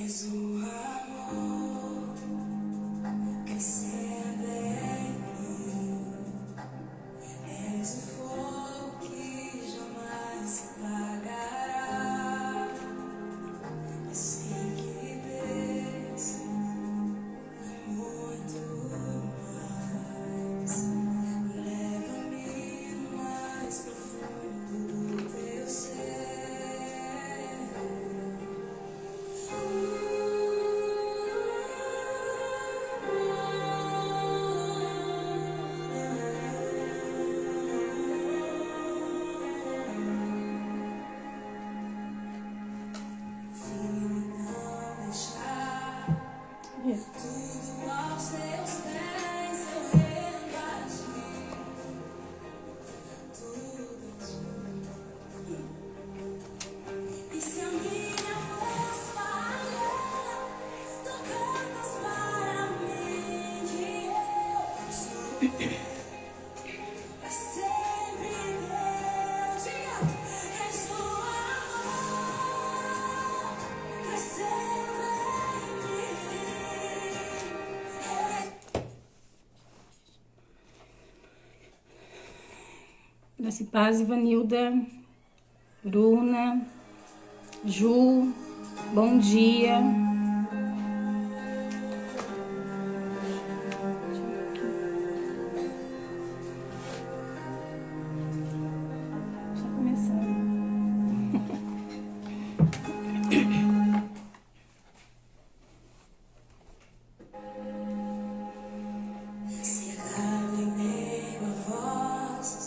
És o amor que acende em mim. És o fogo que jamais se apagará. Eu sei que tens muito mais. Leva-me no mais profundo do teu ser. Tudo aos teus pés eu rendo a ti, tudo a ti. E se a minha voz falhar, tu cantas para mim que eu sou pra sempre Deus. Diga, és o amor crescendo em mim. Graça e Paz, Ivanilda, Bruna, Ju, bom dia. Já começando. Se calma em meio a vozes,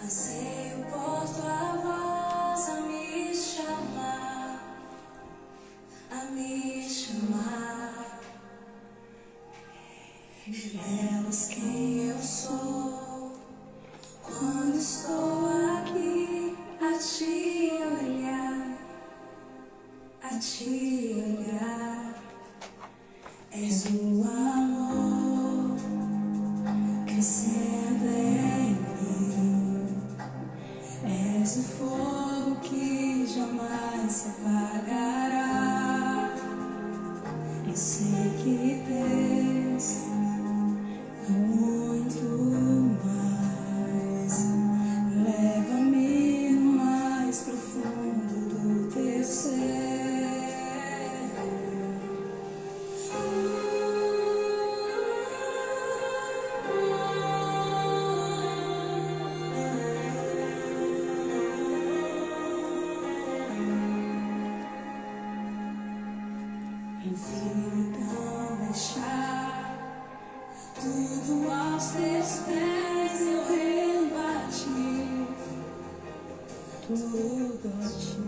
anseio por tua voz a me chamar, a me chamar. Revelas quem eu sou quando estou aqui a te olhar, a te olhar. És o amor crescendo em mim. És o fogo que jamais se apagará. Eu sei que tens muito mais. Leva-me no mais profundo do teu ser. Ensina então deixar tudo aos teus pés eu rendo a ti, tudo a ti.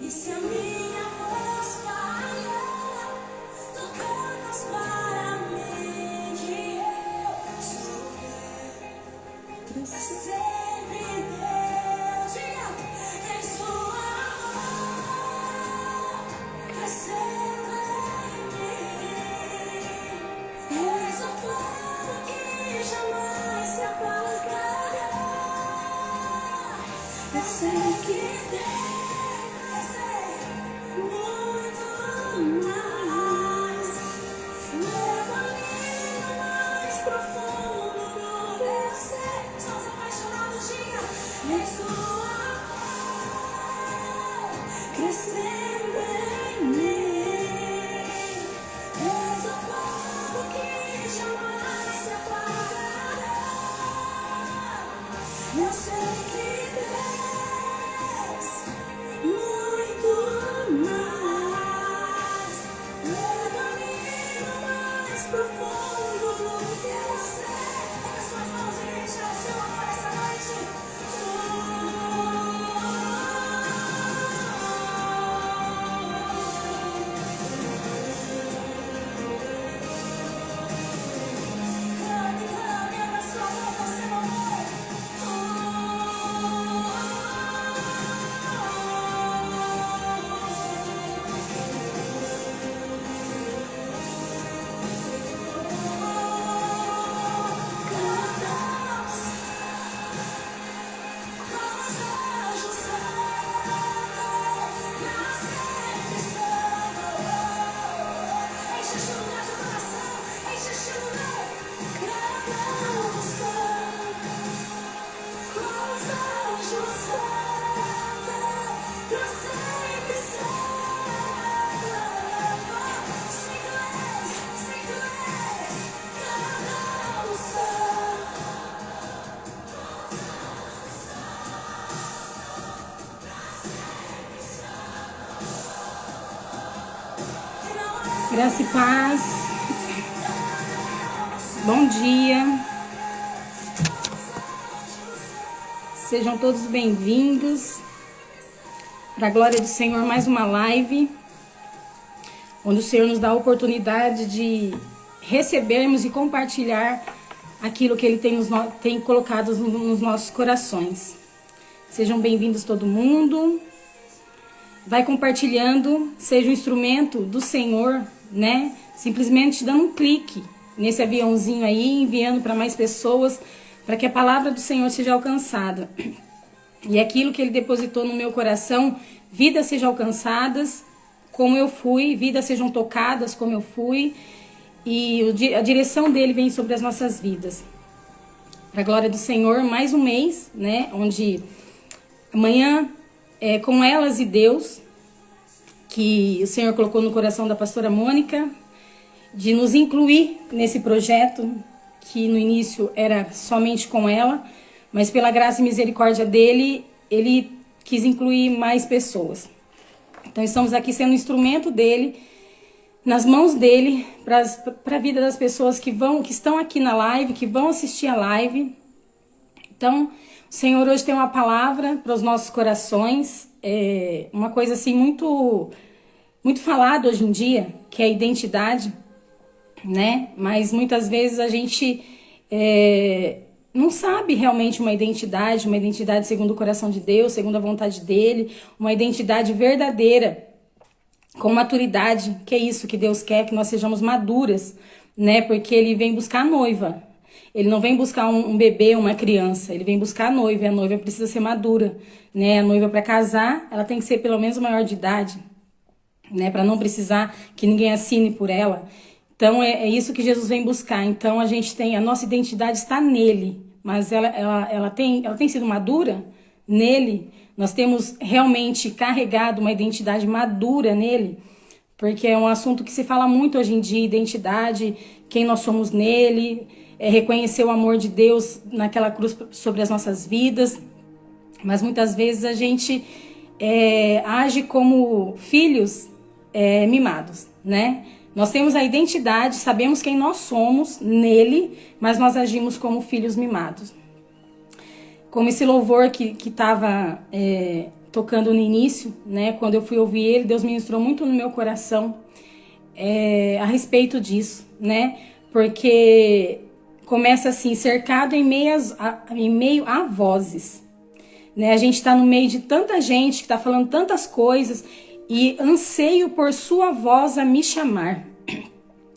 E se a minha voz falhar, tu cantas para mim que eu sou pra sempre Deus. Diga, és o amor crescendo em mim. És o fogo que jamais se apagará. Eu sei que tens muito mais. Leva-me no mais profundo do teu ser. Estamos apaixonados, diga, és o amor crescendo em mim. És o fogo que jamais se apagará. Eu sei que tens muito mais. Leva-me no mais profundo do teu ser. Pega suas mãos e deixa o seu amor essa noite. Graça e paz. Bom dia. Sejam todos bem-vindos. Para a glória do Senhor, mais uma live, onde o Senhor nos dá a oportunidade de recebermos e compartilhar aquilo que Ele tem colocado nos nossos corações. Sejam bem-vindos todo mundo. Vai compartilhando, seja um instrumento do Senhor, né? Simplesmente dando um clique nesse aviãozinho aí, enviando para mais pessoas, para que a palavra do Senhor seja alcançada. E aquilo que Ele depositou no meu coração, vidas sejam alcançadas como eu fui, vidas sejam tocadas como eu fui, e a direção dele vem sobre as nossas vidas. Para a glória do Senhor, mais um mês, né? Onde amanhã é com elas e Deus, que o Senhor colocou no coração da pastora Mônica, de nos incluir nesse projeto, que no início era somente com ela, mas pela graça e misericórdia dele, ele quis incluir mais pessoas. Então estamos aqui sendo instrumento dele, nas mãos dele, para a vida das pessoas que estão aqui na live, que vão assistir a live. Então, o Senhor hoje tem uma palavra para os nossos corações, uma coisa assim muito, muito falada hoje em dia, que é a identidade, né? Mas muitas vezes a gente não sabe realmente uma identidade segundo o coração de Deus, segundo a vontade dele, uma identidade verdadeira, com maturidade, que é isso que Deus quer, que nós sejamos maduras, né? Porque Ele vem buscar a noiva. Ele não vem buscar um bebê, uma criança, ele vem buscar a noiva, e a noiva precisa ser madura, né? A noiva, para casar, ela tem que ser pelo menos maior de idade, né? Para não precisar que ninguém assine por ela. Então é isso que Jesus vem buscar. Então a nossa identidade está nele, mas ela tem sido madura nele. Nós temos realmente carregado uma identidade madura nele, porque é um assunto que se fala muito hoje em dia, identidade, quem nós somos nele, reconhecer o amor de Deus naquela cruz sobre as nossas vidas. Mas muitas vezes a gente age como filhos mimados, né? Nós temos a identidade, sabemos quem nós somos nele, mas nós agimos como filhos mimados. Como esse louvor que estava tocando no início, né? Quando eu fui ouvir ele, Deus ministrou muito no meu coração a respeito disso, né? Porque começa assim, cercado em meio a vozes, né? A gente está no meio de tanta gente que está falando tantas coisas e anseio por sua voz a me chamar.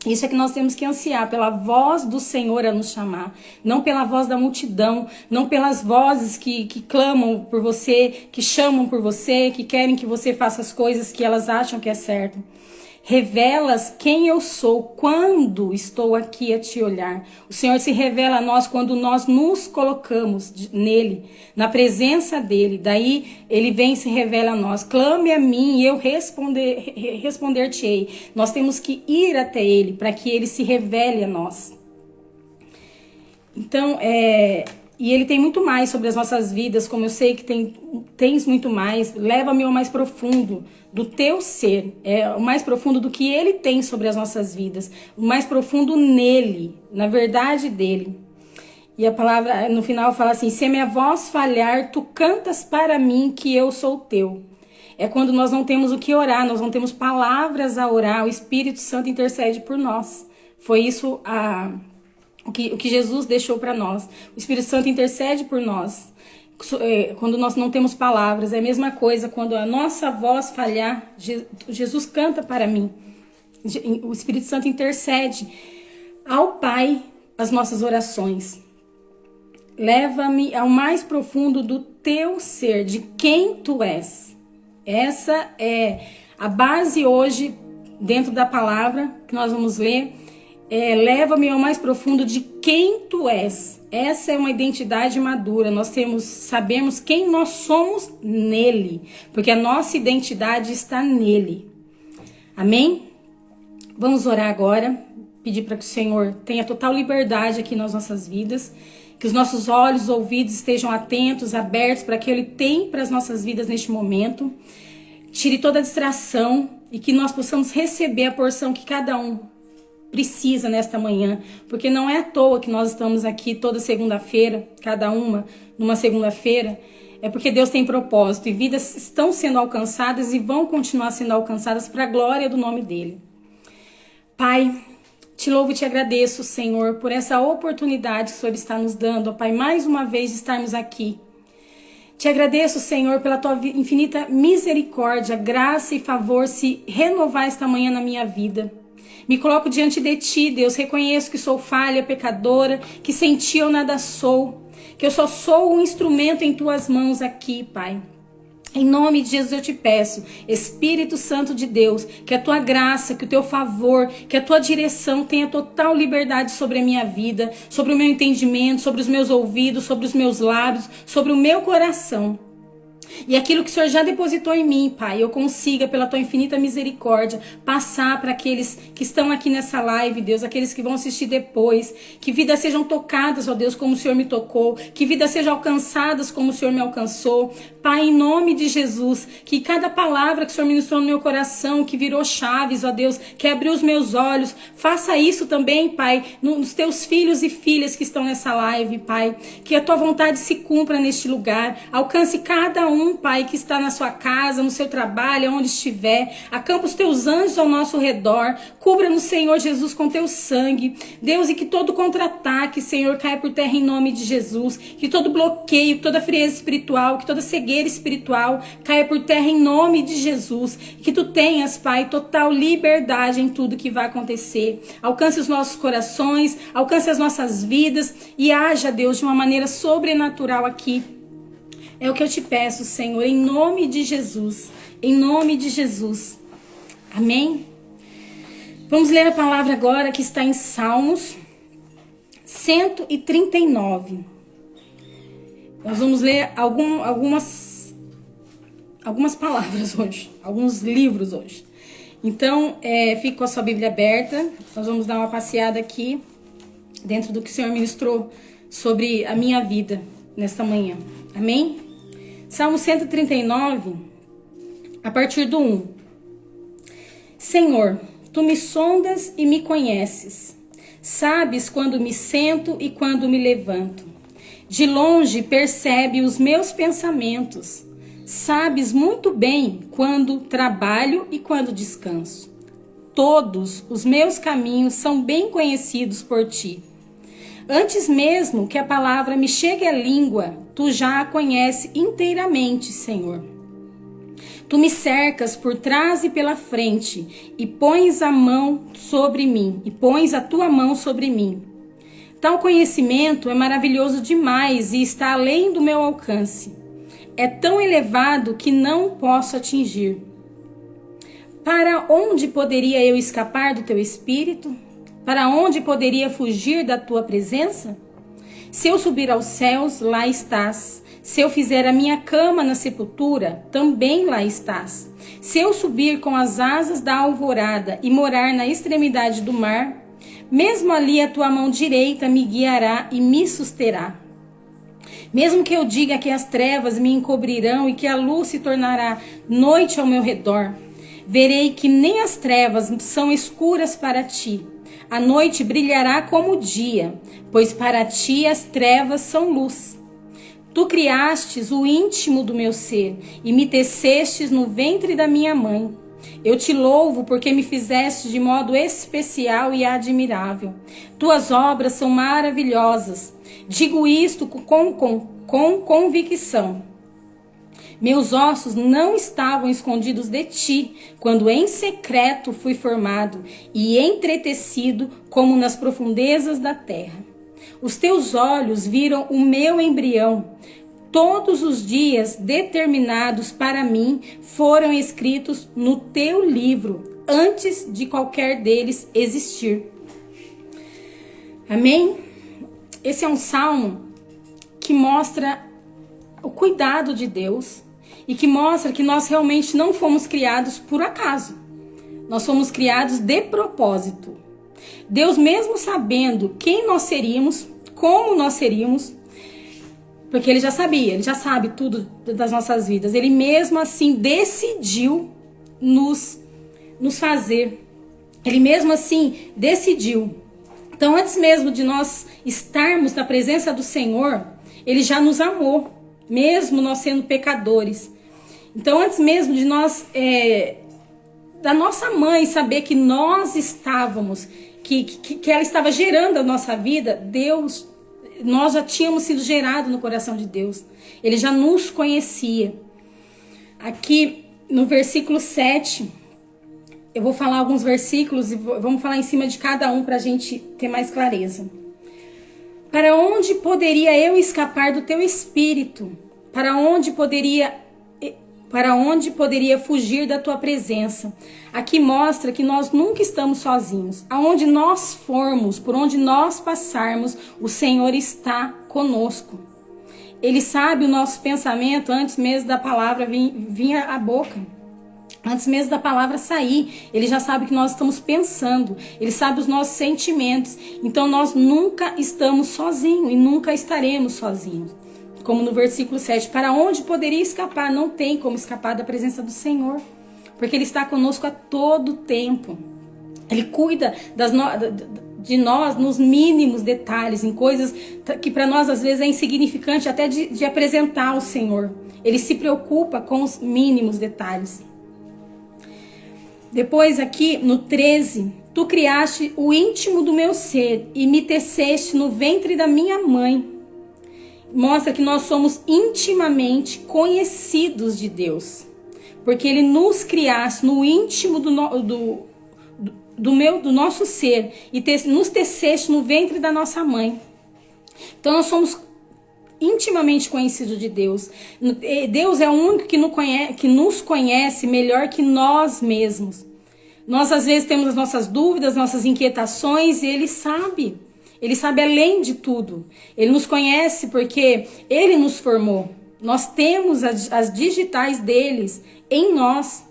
Isso é que nós temos que ansiar, pela voz do Senhor a nos chamar, não pela voz da multidão, não pelas vozes que clamam por você, que chamam por você, que querem que você faça as coisas que elas acham que é certo. Revelas quem eu sou quando estou aqui a te olhar. O Senhor se revela a nós quando nós nos colocamos nele, na presença dele. Daí ele vem e se revela a nós. Clame a mim e eu responder-te-ei. Nós temos que ir até ele para que ele se revele a nós. Então, e ele tem muito mais sobre as nossas vidas, como eu sei que tens muito mais. Leva-me ao mais profundo do teu ser, o mais profundo do que ele tem sobre as nossas vidas, o mais profundo nele, na verdade dele. E a palavra no final fala assim: se a minha voz falhar, tu cantas para mim que eu sou teu. É quando nós não temos o que orar, nós não temos palavras a orar, o Espírito Santo intercede por nós. Foi isso o que Jesus deixou para nós. O Espírito Santo intercede por nós. Quando nós não temos palavras, é a mesma coisa. Quando a nossa voz falhar, Jesus canta para mim. O Espírito Santo intercede ao Pai as nossas orações. Leva-me ao mais profundo do teu ser, de quem tu és. Essa é a base hoje, dentro da palavra que nós vamos ler. Leva-me ao mais profundo de quem tu és. Essa é uma identidade madura. Nós sabemos quem nós somos nele, porque a nossa identidade está nele. Amém? Vamos orar agora, pedir para que o Senhor tenha total liberdade aqui nas nossas vidas, que os nossos olhos, ouvidos estejam atentos, abertos para que Ele tem para as nossas vidas neste momento. Tire toda a distração e que nós possamos receber a porção que cada um precisa nesta manhã, porque não é à toa que nós estamos aqui toda segunda-feira, cada uma numa segunda-feira, é porque Deus tem propósito e vidas estão sendo alcançadas e vão continuar sendo alcançadas para a glória do nome dele. Pai, te louvo e te agradeço, Senhor, por essa oportunidade que o Senhor está nos dando, ó Pai, mais uma vez de estarmos aqui. Te agradeço, Senhor, pela tua infinita misericórdia, graça e favor se renovar esta manhã na minha vida. Me coloco diante de ti, Deus, reconheço que sou falha, pecadora, que sem ti eu nada sou, que eu só sou um instrumento em tuas mãos aqui, Pai. Em nome de Jesus eu te peço, Espírito Santo de Deus, que a tua graça, que o teu favor, que a tua direção tenha total liberdade sobre a minha vida, sobre o meu entendimento, sobre os meus ouvidos, sobre os meus lábios, sobre o meu coração. E aquilo que o Senhor já depositou em mim, Pai, eu consiga, pela tua infinita misericórdia, passar para aqueles que estão aqui nessa live, Deus, aqueles que vão assistir depois, que vidas sejam tocadas, ó Deus, como o Senhor me tocou, que vidas sejam alcançadas como o Senhor me alcançou. Pai, em nome de Jesus, que cada palavra que o Senhor ministrou no meu coração, que virou chaves, ó Deus, que abriu os meus olhos, faça isso também, Pai, nos teus filhos e filhas que estão nessa live, Pai, que a tua vontade se cumpra neste lugar, alcance cada um, Pai, que está na sua casa, no seu trabalho, onde estiver, acampa os teus anjos ao nosso redor, cubra-nos, Senhor Jesus, com teu sangue, Deus, e que todo contra-ataque, Senhor, caia por terra em nome de Jesus, que todo bloqueio, toda frieza espiritual, que toda cegueira espiritual caia por terra em nome de Jesus, que tu tenhas, Pai, total liberdade em tudo que vai acontecer, alcance os nossos corações, alcance as nossas vidas e haja, Deus, de uma maneira sobrenatural aqui. É o que eu te peço, Senhor, em nome de Jesus. Em nome de Jesus. Amém? Vamos ler a palavra agora que está em Salmos 139. Nós vamos ler algumas palavras hoje. Alguns livros hoje. Então, fique com a sua Bíblia aberta. Nós vamos dar uma passeada aqui dentro do que o Senhor ministrou sobre a minha vida nesta manhã. Amém? Salmo 139, a partir do 1. Senhor, tu me sondas e me conheces. Sabes quando me sento e quando me levanto. De longe percebe os meus pensamentos. Sabes muito bem quando trabalho e quando descanso. Todos os meus caminhos são bem conhecidos por ti. Antes mesmo que a palavra me chegue à língua, tu já a conheces inteiramente, Senhor. Tu me cercas por trás e pela frente e pões a mão sobre mim, e pões a tua mão sobre mim. Tal conhecimento é maravilhoso demais e está além do meu alcance. É tão elevado que não posso atingir. Para onde poderia eu escapar do teu espírito? Para onde poderia fugir da tua presença? Se eu subir aos céus, lá estás. Se eu fizer a minha cama na sepultura, também lá estás. Se eu subir com as asas da alvorada e morar na extremidade do mar, mesmo ali a tua mão direita me guiará e me susterá. Mesmo que eu diga que as trevas me encobrirão e que a luz se tornará noite ao meu redor, verei que nem as trevas são escuras para ti. A noite brilhará como o dia, pois para ti as trevas são luz. Tu criastes o íntimo do meu ser e me tecestes no ventre da minha mãe. Eu te louvo porque me fizeste de modo especial e admirável. Tuas obras são maravilhosas. Digo isto com convicção. Meus ossos não estavam escondidos de ti, quando em secreto fui formado e entretecido como nas profundezas da terra. Os teus olhos viram o meu embrião. Todos os dias determinados para mim foram escritos no teu livro, antes de qualquer deles existir. Amém? Esse é um salmo que mostra o cuidado de Deus e que mostra que nós realmente não fomos criados por acaso. Nós fomos criados de propósito. Deus, mesmo sabendo quem nós seríamos, como nós seríamos, porque Ele já sabia, Ele já sabe tudo das nossas vidas. Ele mesmo assim decidiu nos nos fazer. Ele mesmo assim decidiu. Então, antes mesmo de nós estarmos na presença do Senhor, Ele já nos amou, mesmo nós sendo pecadores. Então, antes mesmo de nós, da nossa mãe saber que nós estávamos, que ela estava gerando a nossa vida, Deus, nós já tínhamos sido gerados no coração de Deus. Ele já nos conhecia. Aqui no versículo 7, eu vou falar alguns versículos e vamos falar em cima de cada um para a gente ter mais clareza. Para onde poderia eu escapar do teu espírito? Para onde poderia fugir da tua presença? Aqui mostra que nós nunca estamos sozinhos. Aonde nós formos, por onde nós passarmos, o Senhor está conosco. Ele sabe o nosso pensamento antes mesmo da palavra vir à boca. Antes mesmo da palavra sair, Ele já sabe o que nós estamos pensando. Ele sabe os nossos sentimentos. Então nós nunca estamos sozinhos e nunca estaremos sozinhos. Como no versículo 7, para onde poderia escapar? Não tem como escapar da presença do Senhor, porque Ele está conosco a todo tempo. Ele cuida de nós nos mínimos detalhes, em coisas que para nós às vezes é insignificante até de apresentar ao Senhor. Ele se preocupa com os mínimos detalhes. Depois aqui no 13, tu criaste o íntimo do meu ser e me teceste no ventre da minha mãe. Mostra que nós somos intimamente conhecidos de Deus, porque Ele nos criaste no íntimo do nosso ser e nos teceste no ventre da nossa mãe. Então nós somos intimamente conhecidos de Deus. Deus é o único que nos conhece melhor que nós mesmos. Nós às vezes temos as nossas dúvidas, nossas inquietações e Ele sabe. Ele sabe além de tudo. Ele nos conhece porque Ele nos formou. Nós temos as digitais deles em nós.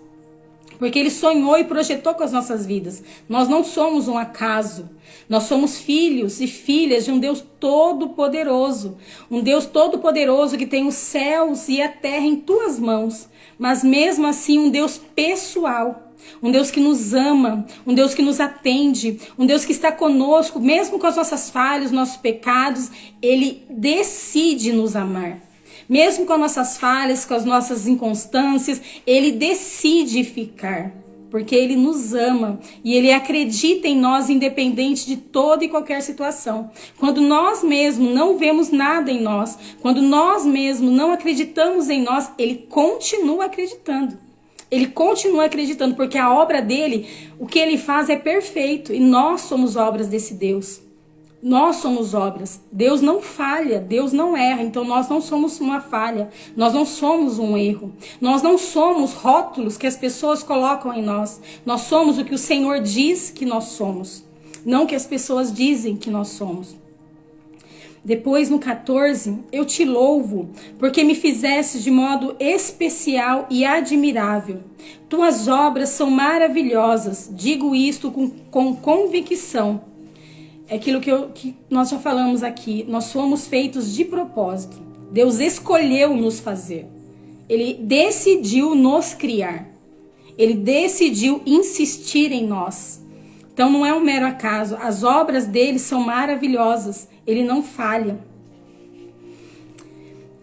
Porque Ele sonhou e projetou com as nossas vidas. Nós não somos um acaso. Nós somos filhos e filhas de um Deus todo-poderoso. Um Deus todo-poderoso que tem os céus e a terra em tuas mãos. Mas mesmo assim um Deus pessoal. Um Deus que nos ama, um Deus que nos atende, um Deus que está conosco, mesmo com as nossas falhas, nossos pecados, Ele decide nos amar. Mesmo com as nossas falhas, com as nossas inconstâncias, Ele decide ficar, porque Ele nos ama e Ele acredita em nós independente de toda e qualquer situação. Quando nós mesmos não vemos nada em nós, quando nós mesmos não acreditamos em nós, Ele continua acreditando. Ele continua acreditando, porque a obra dele, o que ele faz é perfeito. E nós somos obras desse Deus. Nós somos obras. Deus não falha, Deus não erra. Então nós não somos uma falha. Nós não somos um erro. Nós não somos rótulos que as pessoas colocam em nós. Nós somos o que o Senhor diz que nós somos. Não o que as pessoas dizem que nós somos. Depois no 14, eu te louvo, porque me fizeste de modo especial e admirável. Tuas obras são maravilhosas, digo isto com convicção. É aquilo que nós já falamos aqui, nós somos feitos de propósito. Deus escolheu nos fazer. Ele decidiu nos criar. Ele decidiu insistir em nós. Então não é um mero acaso, as obras dele são maravilhosas, ele não falha.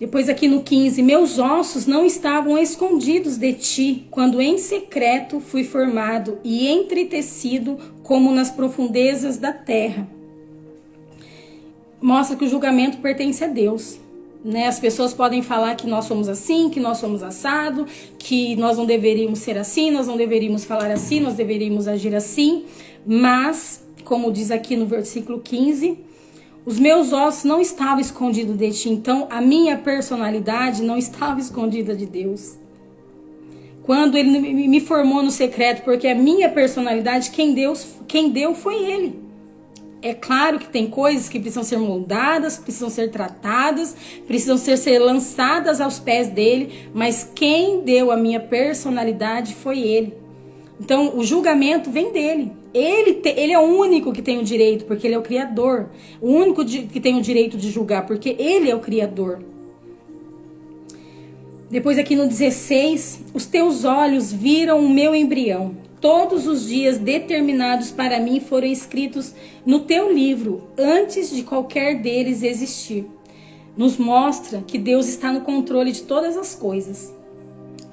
Depois aqui no 15, meus ossos não estavam escondidos de ti, quando em secreto fui formado e entretecido como nas profundezas da terra. Mostra que o julgamento pertence a Deus. Né? As pessoas podem falar que nós somos assim, que nós somos assado, que nós não deveríamos ser assim, nós não deveríamos falar assim, nós deveríamos agir assim. Mas, como diz aqui no versículo 15, os meus ossos não estavam escondidos de ti. Então, a minha personalidade não estava escondida de Deus. Quando ele me formou no secreto, porque a minha personalidade, quem deu foi Ele. É claro que tem coisas que precisam ser moldadas, precisam ser tratadas, precisam ser lançadas aos pés dele, mas quem deu a minha personalidade foi Ele. Então, o julgamento vem dele. Ele é o único que tem o direito, porque ele é o Criador. O único que tem o direito de julgar, porque ele é o Criador. Depois aqui no 16, os teus olhos viram o meu embrião. todos os dias determinados para mim foram escritos no teu livro, antes de qualquer deles existir. Nos mostra que Deus está no controle de todas as coisas.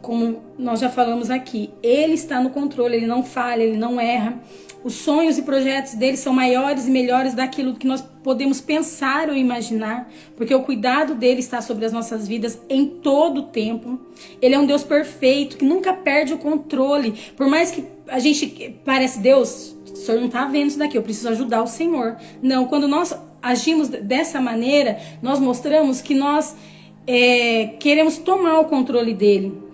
Como nós já falamos aqui, Ele está no controle, Ele não falha, Ele não erra. Os sonhos e projetos dele são maiores e melhores daquilo que nós podemos pensar ou imaginar, porque o cuidado dele está sobre as nossas vidas em todo o tempo. Ele é um Deus perfeito, que nunca perde o controle. Por mais que a gente parece, Deus, o Senhor não está vendo isso daqui, eu preciso ajudar o Senhor. Não, quando nós agimos dessa maneira, nós mostramos que nós queremos tomar o controle dele.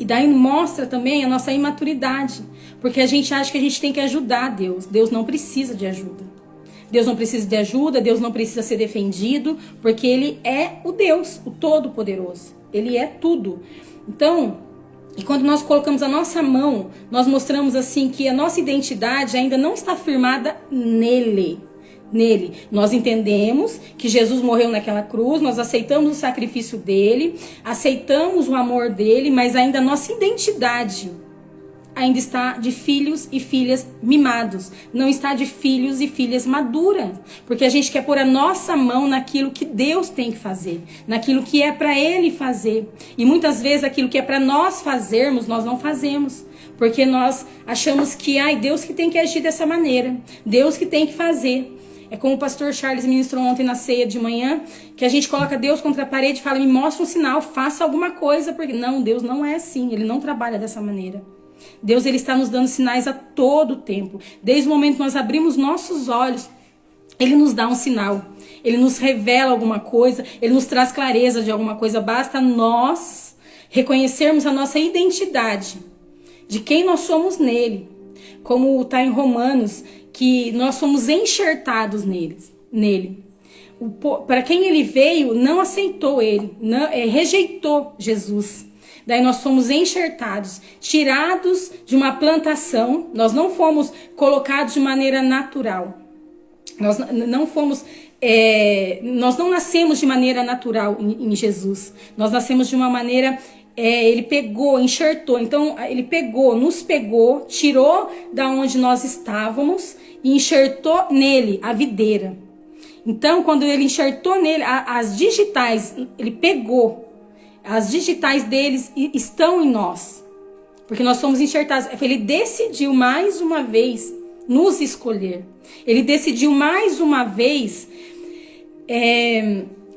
E daí mostra também a nossa imaturidade, porque a gente acha que a gente tem que ajudar Deus. Deus não precisa de ajuda. Deus não precisa de ajuda, Deus não precisa ser defendido, porque Ele é o Deus, o Todo-Poderoso. Ele é tudo. Então, e quando nós colocamos a nossa mão, nós mostramos assim que a nossa identidade ainda não está firmada nele. Nós entendemos que Jesus morreu naquela cruz, nós aceitamos o sacrifício dele, aceitamos o amor dele, mas ainda a nossa identidade ainda está de filhos e filhas mimados, não está de filhos e filhas maduras, porque a gente quer pôr a nossa mão naquilo que Deus tem que fazer, naquilo que é para Ele fazer, e muitas vezes aquilo que é para nós fazermos, nós não fazemos, porque nós achamos que Deus que tem que agir dessa maneira, Deus que tem que fazer. É como o pastor Charles ministrou ontem na ceia de manhã, que a gente coloca Deus contra a parede e fala, me mostra um sinal, faça alguma coisa, porque não, Deus não é assim, Ele não trabalha dessa maneira. Deus, Ele está nos dando sinais a todo tempo. Desde o momento que nós abrimos nossos olhos, Ele nos dá um sinal, Ele nos revela alguma coisa, Ele nos traz clareza de alguma coisa. Basta nós reconhecermos a nossa identidade, de quem nós somos nele, como está em Romanos, que nós somos enxertados nele. Para quem ele veio, não aceitou ele, rejeitou Jesus. Daí nós fomos enxertados, tirados de uma plantação, nós não fomos colocados de maneira natural. Nós não nascemos de maneira natural em Jesus. Nós nascemos de uma maneira... ele pegou, enxertou, então ele nos pegou, tirou da onde nós estávamos e enxertou nele a videira. Então quando ele enxertou nele as digitais, ele pegou, as digitais deles estão em nós, porque nós somos enxertados. Ele decidiu mais uma vez nos escolher, ele decidiu mais uma vez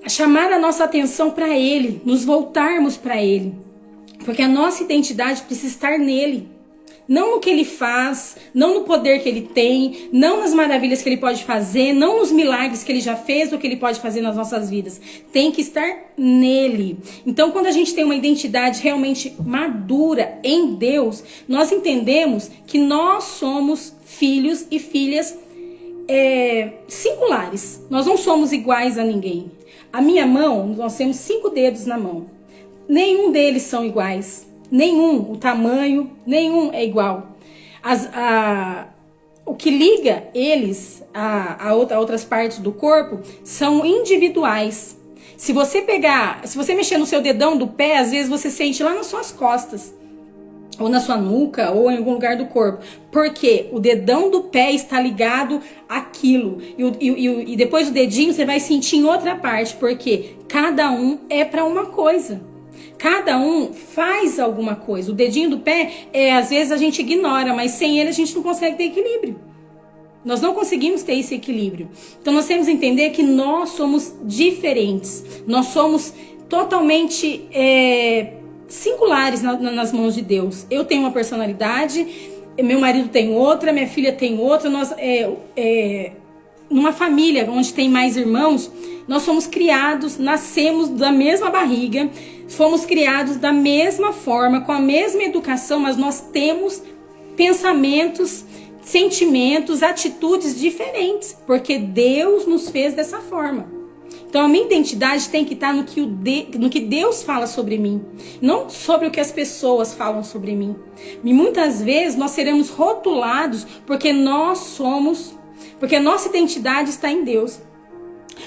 chamar a nossa atenção para ele, nos voltarmos para ele. Porque a nossa identidade precisa estar nele. Não no que ele faz, não no poder que ele tem, não nas maravilhas que ele pode fazer, não nos milagres que ele já fez ou que ele pode fazer nas nossas vidas. Tem que estar nele. Então, quando a gente tem uma identidade realmente madura em Deus, nós entendemos que nós somos filhos e filhas singulares. Nós não somos iguais a ninguém. A minha mão, nós temos 5 dedos na mão. Nenhum deles são iguais, nenhum, o tamanho, nenhum é igual. O que liga eles a outras partes do corpo são individuais. Se você mexer no seu dedão do pé, às vezes você sente lá nas suas costas, ou na sua nuca, ou em algum lugar do corpo. Porque o dedão do pé está ligado àquilo. E depois o dedinho você vai sentir em outra parte, porque cada um é para uma coisa. Cada um faz alguma coisa. O dedinho do pé, às vezes a gente ignora, mas sem ele a gente não consegue ter equilíbrio. Nós não conseguimos ter esse equilíbrio. Então nós temos que entender que nós somos diferentes. Nós somos totalmente singulares nas mãos de Deus. Eu tenho uma personalidade, meu marido tem outra, minha filha tem outra. Nós, numa família onde tem mais irmãos, nós somos criados, nascemos da mesma barriga, fomos criados da mesma forma, com a mesma educação, mas nós temos pensamentos, sentimentos, atitudes diferentes, porque Deus nos fez dessa forma. Então a minha identidade tem que estar no que Deus fala sobre mim, não sobre o que as pessoas falam sobre mim. E muitas vezes nós seremos rotulados porque porque a nossa identidade está em Deus.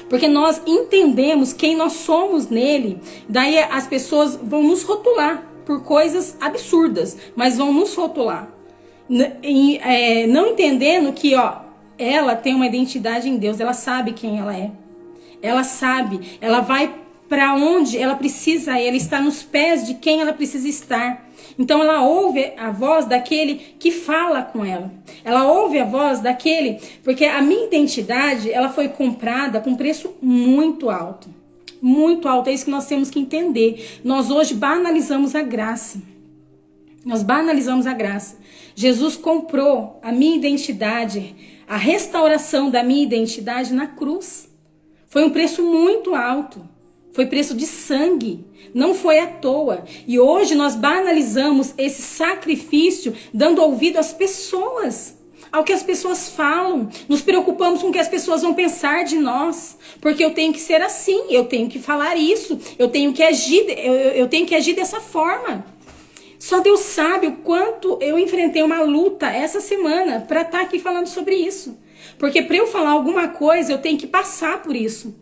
Porque nós entendemos quem nós somos nele. Daí as pessoas vão nos rotular por coisas absurdas, mas vão nos rotular. não entendendo que, ela tem uma identidade em Deus, ela sabe quem ela é. Ela sabe, ela vai para onde ela precisa ir, ela está nos pés de quem ela precisa estar. Então ela ouve a voz daquele que fala com ela. Ela ouve a voz daquele, porque a minha identidade, ela foi comprada com um preço muito alto. Muito alto, é isso que nós temos que entender. Nós hoje banalizamos a graça. Nós banalizamos a graça. Jesus comprou a minha identidade, a restauração da minha identidade na cruz. Foi um preço muito alto. Foi preço de sangue. Não foi à toa. E hoje nós banalizamos esse sacrifício, dando ouvido às pessoas, ao que as pessoas falam. Nos preocupamos com o que as pessoas vão pensar de nós. Porque eu tenho que ser assim, eu tenho que falar isso, eu tenho que agir dessa forma. Só Deus sabe o quanto eu enfrentei uma luta essa semana para estar aqui falando sobre isso. Porque para eu falar alguma coisa, eu tenho que passar por isso.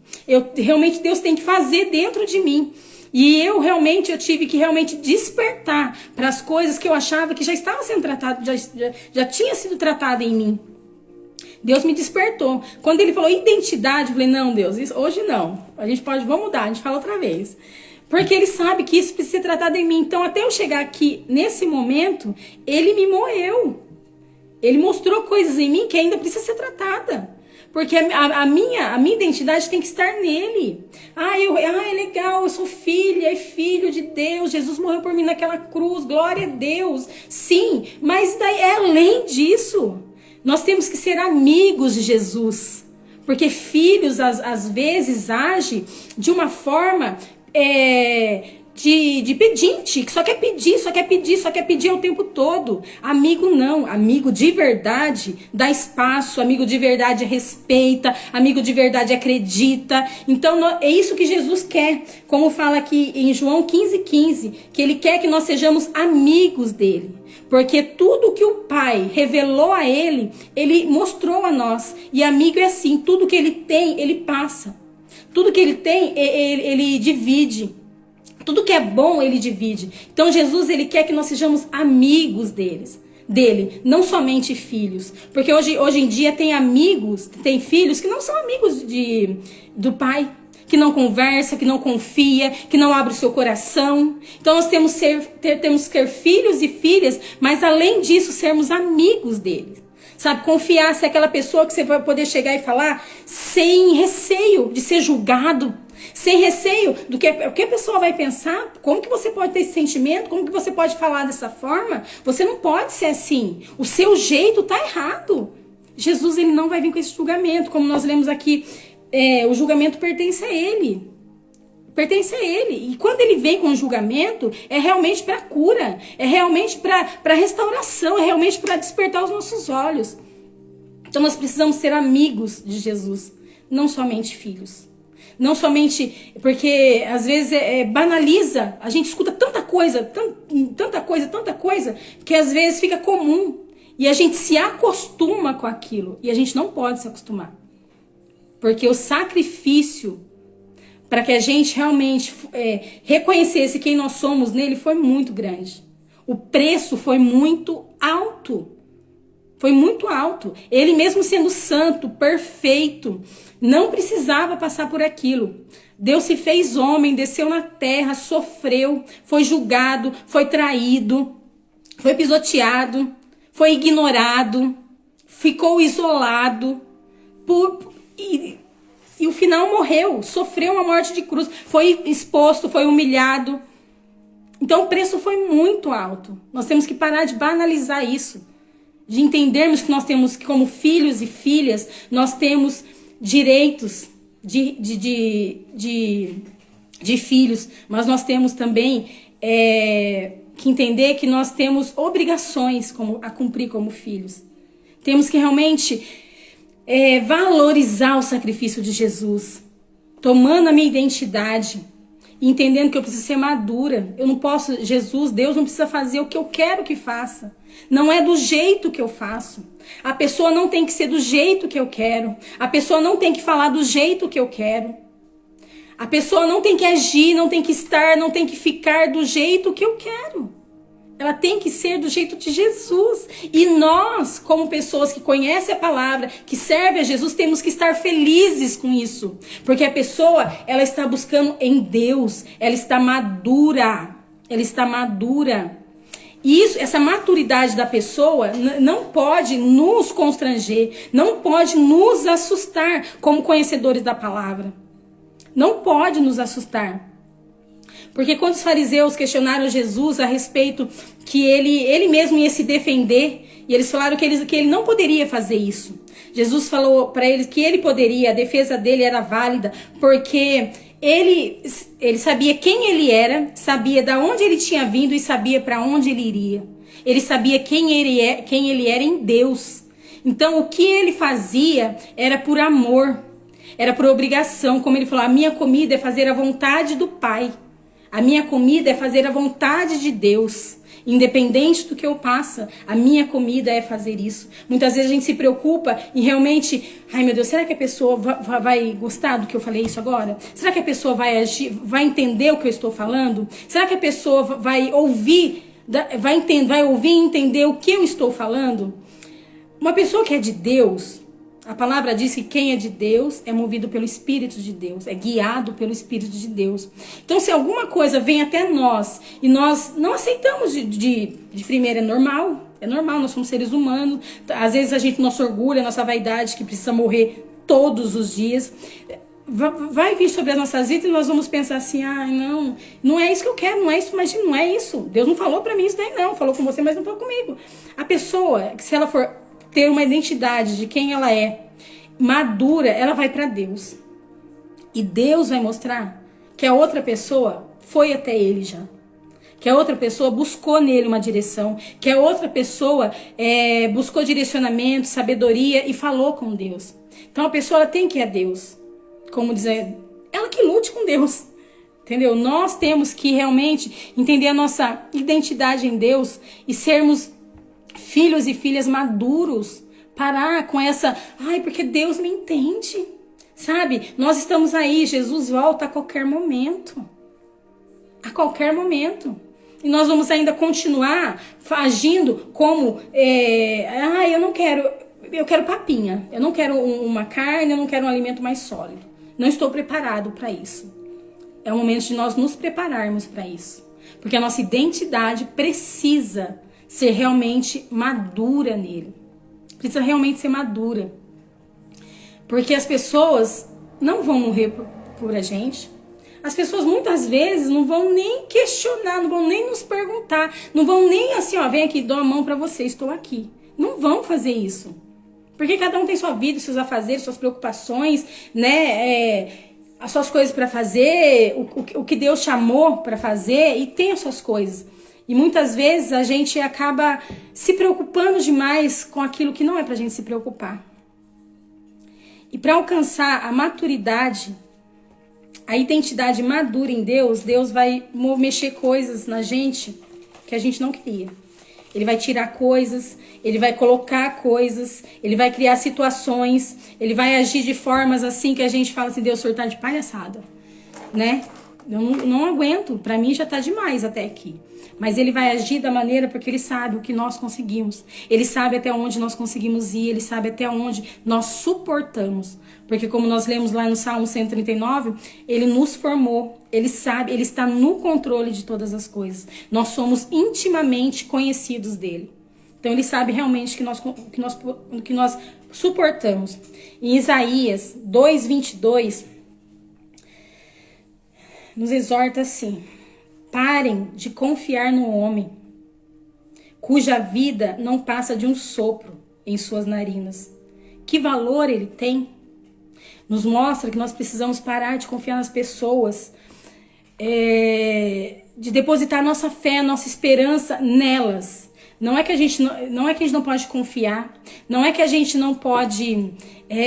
Realmente Deus tem que fazer dentro de mim. E eu tive que realmente despertar para as coisas que eu achava que já estava sendo tratado, já tinha sido tratado em mim. Deus me despertou. Quando ele falou identidade, eu falei, não, Deus, isso, hoje não. Vamos mudar, a gente fala outra vez. Porque ele sabe que isso precisa ser tratado em mim. Então, até eu chegar aqui, nesse momento, ele me moeu. Ele mostrou coisas em mim que ainda precisa ser tratada. Porque a minha identidade tem que estar nele. É legal, eu sou filha e filho de Deus. Jesus morreu por mim naquela cruz, glória a Deus. Sim, mas daí é além disso. Nós temos que ser amigos de Jesus. Porque filhos, às vezes, agem de uma forma de pedinte, que só quer pedir o tempo todo. Amigo não, amigo de verdade dá espaço, amigo de verdade respeita, amigo de verdade acredita. Então é isso que Jesus quer, como fala aqui em João 15:15, que ele quer que nós sejamos amigos dele. Porque tudo que o Pai revelou a ele, ele mostrou a nós. E amigo é assim, tudo que ele tem, ele passa. Tudo que ele tem, ele divide. Tudo que é bom, ele divide. Então Jesus, ele quer que nós sejamos amigos dele, não somente filhos. Porque hoje em dia tem filhos que não são amigos do pai, que não conversa, que não confia, que não abre o seu coração. Então nós temos que ser filhos e filhas, mas além disso, sermos amigos dele. Sabe, confiar, ser aquela pessoa que você vai poder chegar e falar sem receio de ser julgado, sem receio do que a pessoa vai pensar. Como que você pode ter esse sentimento? Como que você pode falar dessa forma? Você não pode ser assim. O seu jeito tá errado. Jesus, ele não vai vir com esse julgamento, como nós lemos aqui. O julgamento pertence a ele. Pertence a ele. E quando ele vem com o julgamento, é realmente para cura, é realmente para restauração, é realmente para despertar os nossos olhos. Então nós precisamos ser amigos de Jesus, não somente filhos. Não somente porque às vezes banaliza, a gente escuta tanta coisa, que às vezes fica comum. E a gente se acostuma com aquilo. E a gente não pode se acostumar. Porque o sacrifício para que a gente realmente reconhecesse quem nós somos nele foi muito grande. O preço foi muito alto. Foi muito alto. Ele mesmo sendo santo, perfeito, não precisava passar por aquilo. Deus se fez homem, desceu na terra, sofreu, foi julgado, foi traído, foi pisoteado, foi ignorado, ficou isolado, e o final morreu, sofreu uma morte de cruz, foi exposto, foi humilhado. Então o preço foi muito alto. Nós temos que parar de banalizar isso, de entendermos que nós temos, que como filhos e filhas, nós temos direitos de filhos, mas nós temos também que entender que nós temos obrigações a cumprir como filhos. Temos que realmente valorizar o sacrifício de Jesus, tomando a minha identidade, entendendo que eu preciso ser madura. Eu não posso, Deus não precisa fazer o que eu quero que faça. Não é do jeito que eu faço. A pessoa não tem que ser do jeito que eu quero. A pessoa não tem que falar do jeito que eu quero. A pessoa não tem que agir, não tem que estar, não tem que ficar do jeito que eu quero. Ela tem que ser do jeito de Jesus. E nós, como pessoas que conhecem a palavra, que servem a Jesus, temos que estar felizes com isso. Porque a pessoa, ela está buscando em Deus. Ela está madura. Ela está madura. E isso, essa maturidade da pessoa não pode nos constranger. Não pode nos assustar como conhecedores da palavra. Não pode nos assustar. Porque quando os fariseus questionaram Jesus a respeito que ele mesmo ia se defender, e eles falaram que ele não poderia fazer isso. Jesus falou para eles que ele poderia, a defesa dele era válida, porque ele sabia quem ele era, sabia de onde ele tinha vindo e sabia para onde ele iria. Ele sabia quem ele era em Deus. Então o que ele fazia era por amor, era por obrigação. Como ele falou, a minha comida é fazer a vontade do Pai. A minha comida é fazer a vontade de Deus. Independente do que eu passe, a minha comida é fazer isso. Muitas vezes a gente se preocupa em realmente... Ai, meu Deus, será que a pessoa vai gostar do que eu falei isso agora? Será que a pessoa vai agir, vai entender o que eu estou falando? Será que a pessoa vai ouvir, vai ouvir e entender o que eu estou falando? Uma pessoa que é de Deus... A palavra diz que quem é de Deus é movido pelo Espírito de Deus, é guiado pelo Espírito de Deus. Então, se alguma coisa vem até nós e nós não aceitamos de primeira, é normal, nós somos seres humanos. Às vezes a gente, nosso orgulho, a nossa vaidade, que precisa morrer todos os dias, vai vir sobre as nossas vidas e nós vamos pensar assim, não é isso que eu quero, não é isso, imagina, não é isso. Deus não falou pra mim isso daí não, falou com você, mas não falou comigo. A pessoa, se ela for ter uma identidade de quem ela é, madura, ela vai para Deus. E Deus vai mostrar que a outra pessoa foi até ele já. Que a outra pessoa buscou nele uma direção. Que a outra pessoa buscou direcionamento, sabedoria e falou com Deus. Então a pessoa ela tem que ir a Deus. Como dizer, ela que lute com Deus. Entendeu? Nós temos que realmente entender a nossa identidade em Deus e sermos filhos e filhas maduros, parar com essa, porque Deus me entende, sabe? Nós estamos aí, Jesus volta a qualquer momento, e nós vamos ainda continuar agindo como, eu quero papinha, eu não quero uma carne, eu não quero um alimento mais sólido, não estou preparado para isso. É o momento de nós nos prepararmos para isso, porque a nossa identidade precisa ser realmente madura nele. Precisa realmente ser madura. Porque as pessoas não vão morrer por a gente. As pessoas muitas vezes não vão nem questionar, não vão nem nos perguntar, não vão nem assim, vem aqui, dou a mão pra você, estou aqui. Não vão fazer isso. Porque cada um tem sua vida, seus afazeres, suas preocupações, né? As suas coisas pra fazer, o que Deus chamou pra fazer, e tem as suas coisas. E muitas vezes a gente acaba se preocupando demais com aquilo que não é pra gente se preocupar. E para alcançar a maturidade, a identidade madura em Deus, Deus vai mexer coisas na gente que a gente não queria. Ele vai tirar coisas, ele vai colocar coisas, ele vai criar situações, ele vai agir de formas assim que a gente fala assim, Deus, o senhor tá de palhaçada, né? Eu não aguento, pra mim já tá demais até aqui. Mas ele vai agir da maneira porque ele sabe o que nós conseguimos. Ele sabe até onde nós conseguimos ir, ele sabe até onde nós suportamos. Porque como nós lemos lá no Salmo 139, ele nos formou, ele sabe, ele está no controle de todas as coisas. Nós somos intimamente conhecidos dele. Então ele sabe realmente que nós suportamos. Em Isaías 2:22, nos exorta assim: parem de confiar no homem, cuja vida não passa de um sopro em suas narinas. Que valor ele tem? Nos mostra que nós precisamos parar de confiar nas pessoas, de depositar nossa fé, nossa esperança nelas. Não é que a gente não pode confiar, não é que a gente não pode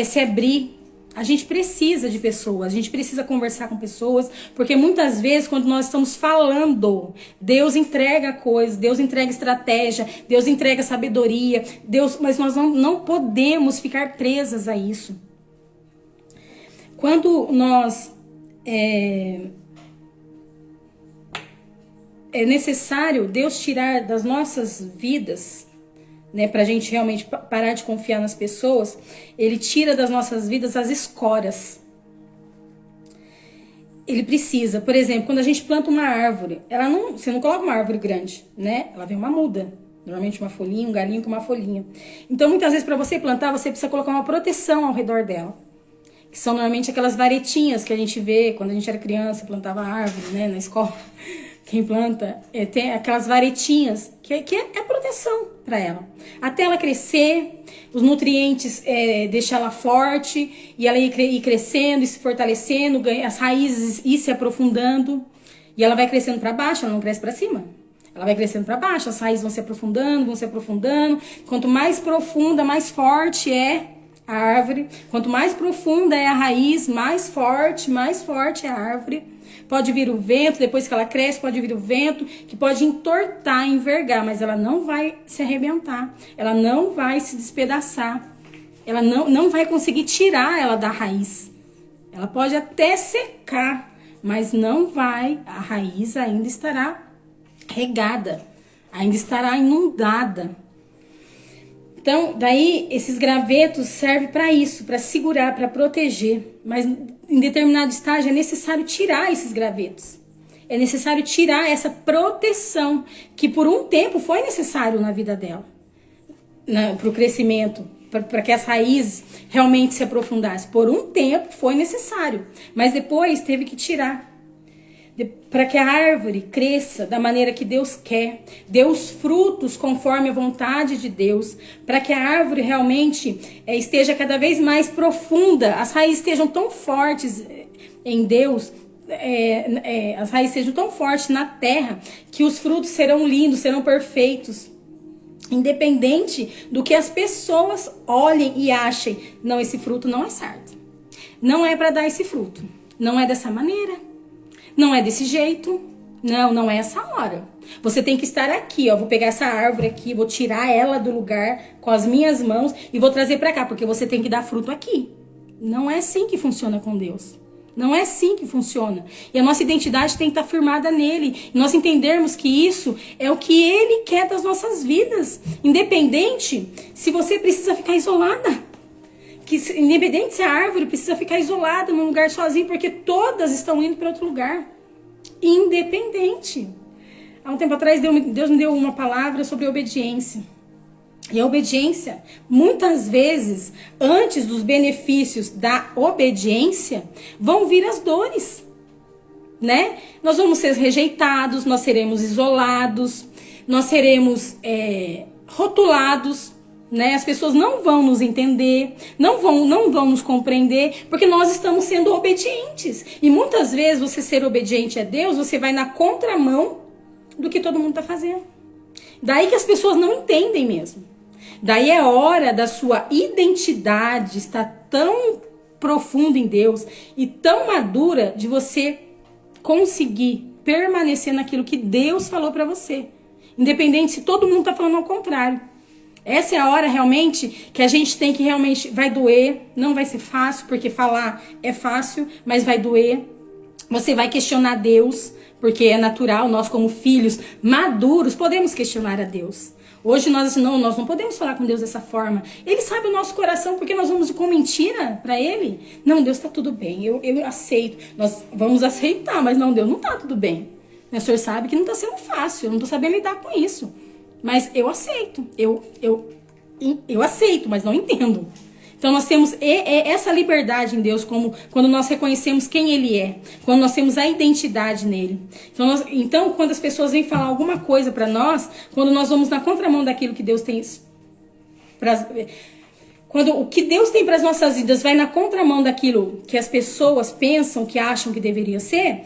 se abrir. A gente precisa de pessoas, a gente precisa conversar com pessoas, porque muitas vezes quando nós estamos falando, Deus entrega coisas, Deus entrega estratégia, Deus entrega sabedoria, mas nós não podemos ficar presas a isso. Quando nós é necessário Deus tirar das nossas vidas, né, pra gente realmente parar de confiar nas pessoas, ele tira das nossas vidas as escoras. Ele precisa, por exemplo, quando a gente planta uma árvore, você não coloca uma árvore grande, né? Ela vem uma muda, normalmente uma folhinha, um galinho com uma folhinha. Então, muitas vezes, para você plantar, você precisa colocar uma proteção ao redor dela, que são normalmente aquelas varetinhas que a gente vê quando a gente era criança, plantava árvore, né, na escola. Quem planta tem aquelas varetinhas que é a proteção para ela. Até ela crescer, os nutrientes deixar ela forte, e ela ir crescendo e se fortalecendo, as raízes ir se aprofundando, e ela vai crescendo para baixo, ela não cresce para cima. Ela vai crescendo para baixo, as raízes vão se aprofundando, vão se aprofundando. Quanto mais profunda, mais forte é a árvore. Quanto mais profunda é a raiz, mais forte é a árvore. Pode vir o vento, depois que ela cresce, pode vir o vento, que pode entortar, envergar, mas ela não vai se arrebentar, ela não vai se despedaçar, ela não vai conseguir tirar ela da raiz. Ela pode até secar, mas não vai, a raiz ainda estará regada, ainda estará inundada. Então, daí, esses gravetos servem para isso, para segurar, para proteger. Mas em determinado estágio é necessário tirar esses gravetos. É necessário tirar essa proteção, que por um tempo foi necessário na vida dela. Para o crescimento, para que as raízes realmente se aprofundassem. Por um tempo foi necessário, mas depois teve que tirar. Para que a árvore cresça da maneira que Deus quer, dê os frutos conforme a vontade de Deus, para que a árvore realmente esteja cada vez mais profunda, as raízes estejam tão fortes em Deus, as raízes estejam tão fortes na terra, que os frutos serão lindos, serão perfeitos, independente do que as pessoas olhem e achem. Não, esse fruto não é certo, não é para dar esse fruto, não é dessa maneira. Não é desse jeito. Não é essa hora. Você tem que estar aqui, ó. Vou pegar essa árvore aqui, vou tirar ela do lugar com as minhas mãos e vou trazer pra cá, porque você tem que dar fruto aqui. Não é assim que funciona com Deus. Não é assim que funciona. E a nossa identidade tem que estar firmada nele. E nós entendermos que isso é o que ele quer das nossas vidas. Independente se você precisa ficar isolada. Independente se a árvore precisa ficar isolada num lugar sozinho, porque todas estão indo para outro lugar. Independente. Há um tempo atrás, Deus me deu uma palavra sobre obediência. E a obediência, muitas vezes, antes dos benefícios da obediência, vão vir as dores, né? Nós vamos ser rejeitados, nós seremos isolados, nós seremos rotulados, né? As pessoas não vão nos entender, não vão nos compreender, porque nós estamos sendo obedientes. E muitas vezes você ser obediente a Deus, você vai na contramão do que todo mundo está fazendo. Daí que as pessoas não entendem mesmo. Daí é hora da sua identidade estar tão profunda em Deus e tão madura de você conseguir permanecer naquilo que Deus falou para você. Independente se todo mundo está falando ao contrário. Essa é a hora realmente que a gente tem que realmente, vai doer, não vai ser fácil, porque falar é fácil, mas vai doer. Você vai questionar Deus, porque é natural, nós como filhos maduros podemos questionar a Deus. Hoje nós não podemos falar com Deus dessa forma. Ele sabe o nosso coração, porque nós vamos com mentira para ele. Não, Deus está tudo bem, eu aceito. Nós vamos aceitar, mas não, Deus não está tudo bem. O senhor sabe que não está sendo fácil, eu não estou sabendo lidar com isso. Mas eu aceito, eu aceito, mas não entendo. Então nós temos essa liberdade em Deus, como quando nós reconhecemos quem Ele é, quando nós temos a identidade nele. Então quando as pessoas vêm falar alguma coisa para nós, quando nós vamos na contramão daquilo que Deus tem, quando o que Deus tem para as nossas vidas vai na contramão daquilo que as pessoas pensam, que acham que deveria ser,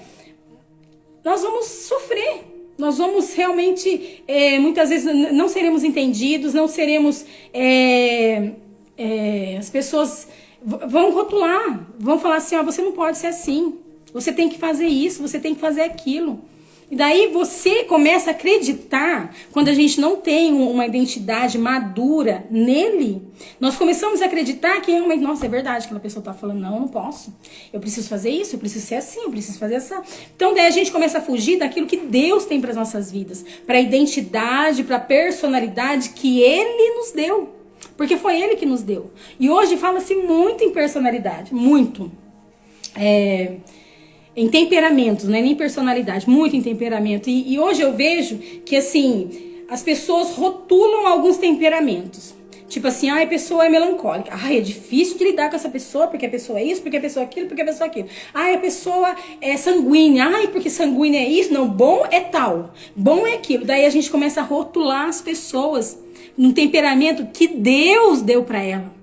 nós vamos sofrer. Nós vamos realmente, muitas vezes, não seremos entendidos, não seremos... as pessoas vão rotular, vão falar assim, ó, você não pode ser assim, você tem que fazer isso, você tem que fazer aquilo. E daí você começa a acreditar, quando a gente não tem uma identidade madura nele, nós começamos a acreditar que realmente, nossa, é verdade, aquela pessoa tá falando, não, eu não posso. Eu preciso fazer isso, eu preciso ser assim, eu preciso fazer essa. Então daí a gente começa a fugir daquilo que Deus tem para as nossas vidas, para a identidade, para a personalidade que Ele nos deu. Porque foi Ele que nos deu. E hoje fala-se muito em personalidade, muito. Em temperamentos, não é nem personalidade, muito em temperamento. E hoje eu vejo que, assim, as pessoas rotulam alguns temperamentos. Tipo assim, a pessoa é melancólica. É difícil de lidar com essa pessoa, porque a pessoa é isso, porque a pessoa é aquilo, porque a pessoa é aquilo. A pessoa é sanguínea. Porque sanguínea é isso. Não, bom é tal. Bom é aquilo. Daí a gente começa a rotular as pessoas num temperamento que Deus deu pra ela.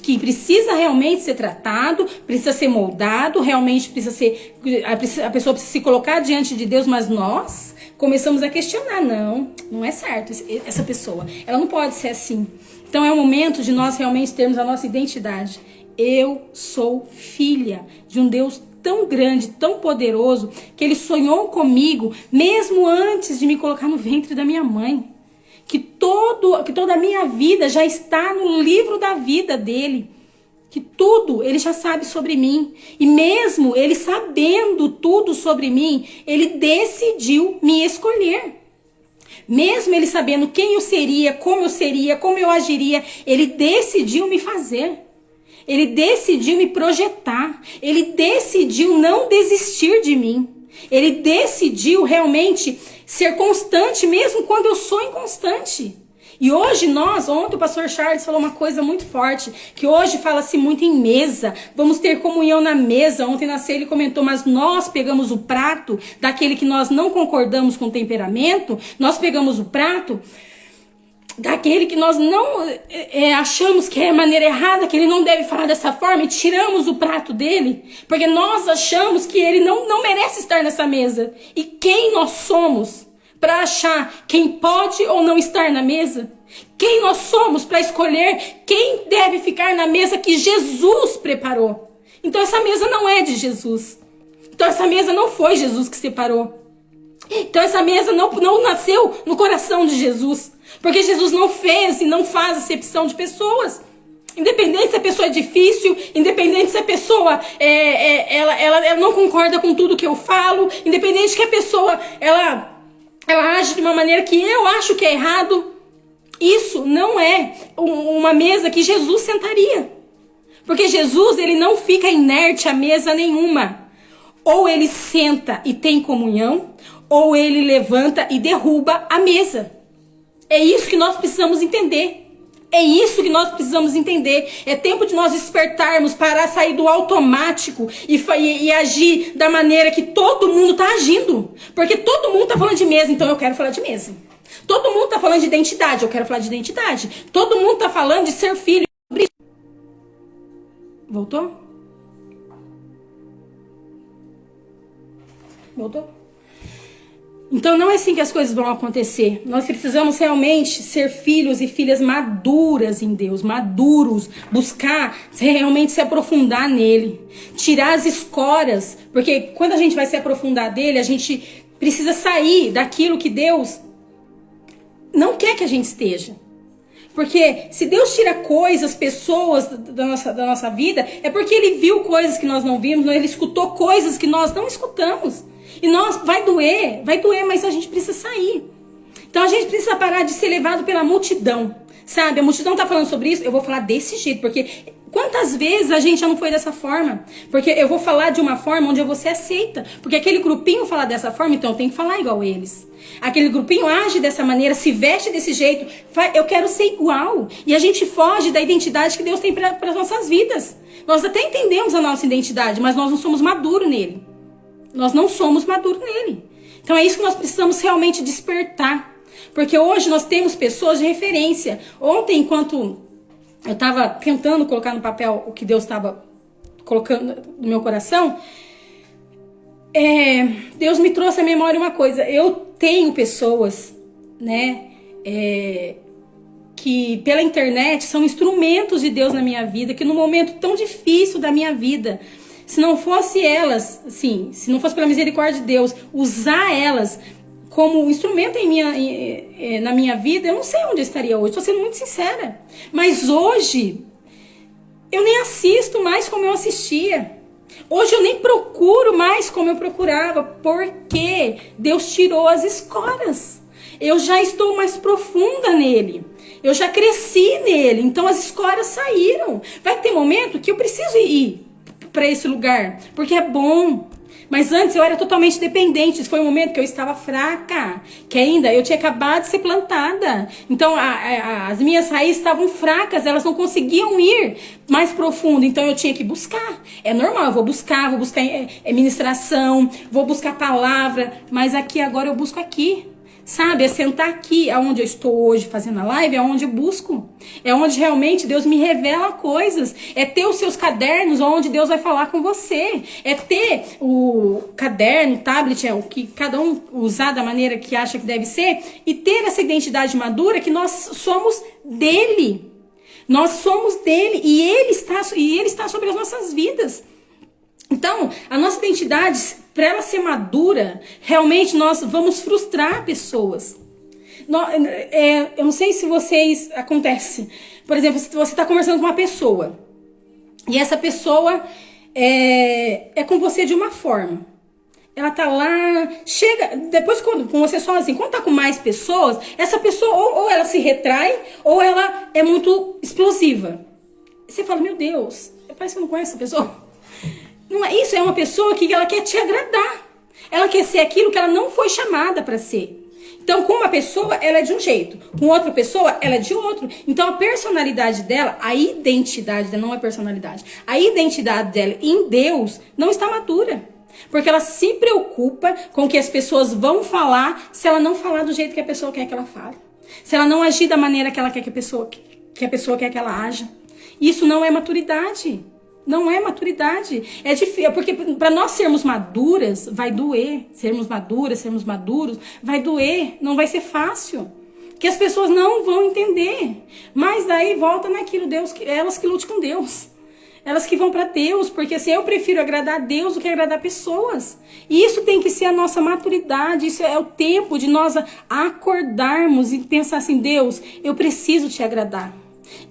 Que precisa realmente ser tratado, precisa ser moldado, realmente precisa ser... A pessoa precisa se colocar diante de Deus, mas nós começamos a questionar. Não é certo essa pessoa. Ela não pode ser assim. Então é o momento de nós realmente termos a nossa identidade. Eu sou filha de um Deus tão grande, tão poderoso, que Ele sonhou comigo, mesmo antes de me colocar no ventre da minha mãe. Que toda a minha vida já está no livro da vida dele. Que tudo ele já sabe sobre mim. E mesmo ele sabendo tudo sobre mim, ele decidiu me escolher. Mesmo ele sabendo quem eu seria, como eu agiria, ele decidiu me fazer. Ele decidiu me projetar. Ele decidiu não desistir de mim. Ele decidiu realmente ser constante, mesmo quando eu sou inconstante. E hoje ontem o pastor Charles falou uma coisa muito forte, que hoje fala-se muito em mesa, vamos ter comunhão na mesa. Ontem na ceia ele comentou, mas nós pegamos o prato daquele que nós não concordamos com o temperamento, nós pegamos o prato daquele que nós não achamos que é a maneira errada, que ele não deve falar dessa forma, e tiramos o prato dele, porque nós achamos que ele não merece estar nessa mesa. E quem nós somos para achar quem pode ou não estar na mesa? Quem nós somos para escolher quem deve ficar na mesa que Jesus preparou? Então essa mesa não é de Jesus. Então essa mesa não foi Jesus que separou. Então essa mesa não nasceu no coração de Jesus. Porque Jesus não fez e não faz acepção de pessoas. Independente se a pessoa é difícil, independente se a pessoa ela não concorda com tudo que eu falo, independente que a pessoa ela age de uma maneira que eu acho que é errado, isso não é uma mesa que Jesus sentaria. Porque Jesus, ele não fica inerte à mesa nenhuma. Ou ele senta e tem comunhão, ou ele levanta e derruba a mesa. É isso que nós precisamos entender. É isso que nós precisamos entender. É tempo de nós despertarmos, parar, sair do automático e agir da maneira que todo mundo está agindo. Porque todo mundo está falando de mesa, então eu quero falar de mesa. Todo mundo está falando de identidade, eu quero falar de identidade. Todo mundo está falando de ser filho. Voltou? Voltou? Então não é assim que as coisas vão acontecer. Nós precisamos realmente ser filhos e filhas maduras em Deus, maduros, buscar realmente se aprofundar nele, tirar as escoras, porque quando a gente vai se aprofundar dele, a gente precisa sair daquilo que Deus não quer que a gente esteja. Porque se Deus tira coisas, pessoas da nossa vida, é porque ele viu coisas que nós não vimos, ele escutou coisas que nós não escutamos. E vai doer, mas a gente precisa sair. Então a gente precisa parar de ser levado pela multidão, sabe? A multidão tá falando sobre isso, eu vou falar desse jeito, porque quantas vezes a gente já não foi dessa forma? Porque eu vou falar de uma forma onde eu vou ser aceita. Porque aquele grupinho fala dessa forma, então eu tenho que falar igual eles. Aquele grupinho age dessa maneira, se veste desse jeito, eu quero ser igual. E a gente foge da identidade que Deus tem para as nossas vidas. Nós até entendemos a nossa identidade, mas nós não somos maduros nele. Nós não somos maduros nele. Então é isso que nós precisamos realmente despertar. Porque hoje nós temos pessoas de referência. Ontem, enquanto eu estava tentando colocar no papel o que Deus estava colocando no meu coração, Deus me trouxe à memória uma coisa. Eu tenho pessoas, né, que pela internet são instrumentos de Deus na minha vida, que no momento tão difícil da minha vida, Se não fosse elas, sim, se não fosse pela misericórdia de Deus, usar elas como instrumento na minha vida, eu não sei onde eu estaria hoje. Estou sendo muito sincera. Mas hoje, eu nem assisto mais como eu assistia. Hoje eu nem procuro mais como eu procurava, porque Deus tirou as escoras. Eu já estou mais profunda nele. Eu já cresci nele. Então as escoras saíram. Vai ter momento que eu preciso ir para esse lugar, porque é bom. Mas antes eu era totalmente dependente. Foi um momento que eu estava fraca, que ainda eu tinha acabado de ser plantada. Então as minhas raízes estavam fracas, elas não conseguiam ir mais profundo. Então eu tinha que buscar. É normal, eu vou buscar ministração, vou buscar palavra. Mas aqui agora eu busco aqui. Sabe, é sentar aqui, aonde eu estou hoje fazendo a live, é onde eu busco. É onde realmente Deus me revela coisas. É ter os seus cadernos, onde Deus vai falar com você. É ter o caderno, o tablet, o que cada um usar da maneira que acha que deve ser. E ter essa identidade madura que nós somos dele. Nós somos dele e ele está sobre as nossas vidas. Então, a nossa identidade, para ela ser madura, realmente nós vamos frustrar pessoas. Eu não sei se vocês acontece. Por exemplo, se você está conversando com uma pessoa e essa pessoa é com você de uma forma. Ela tá lá, chega, depois com você sozinho, quando tá com mais pessoas, essa pessoa ou ela se retrai ou ela é muito explosiva. Você fala, meu Deus, parece que eu não conheço essa pessoa. Não é isso, é uma pessoa que ela quer te agradar. Ela quer ser aquilo que ela não foi chamada para ser. Então, com uma pessoa, ela é de um jeito. Com outra pessoa, ela é de outro. Então, a personalidade dela, a identidade dela, não é personalidade. A identidade dela em Deus não está madura. Porque ela se preocupa com o que as pessoas vão falar se ela não falar do jeito que a pessoa quer que ela fale. Se ela não agir da maneira que ela quer que a pessoa quer que ela haja. Isso não é maturidade. Não é maturidade. É difícil, porque para nós sermos maduras, vai doer. Sermos maduros, vai doer. Não vai ser fácil. Que as pessoas não vão entender. Mas daí volta naquilo, elas que lutem com Deus. Elas que vão para Deus, porque assim, eu prefiro agradar a Deus do que agradar pessoas. E isso tem que ser a nossa maturidade. Isso é o tempo de nós acordarmos e pensar assim, Deus, eu preciso te agradar.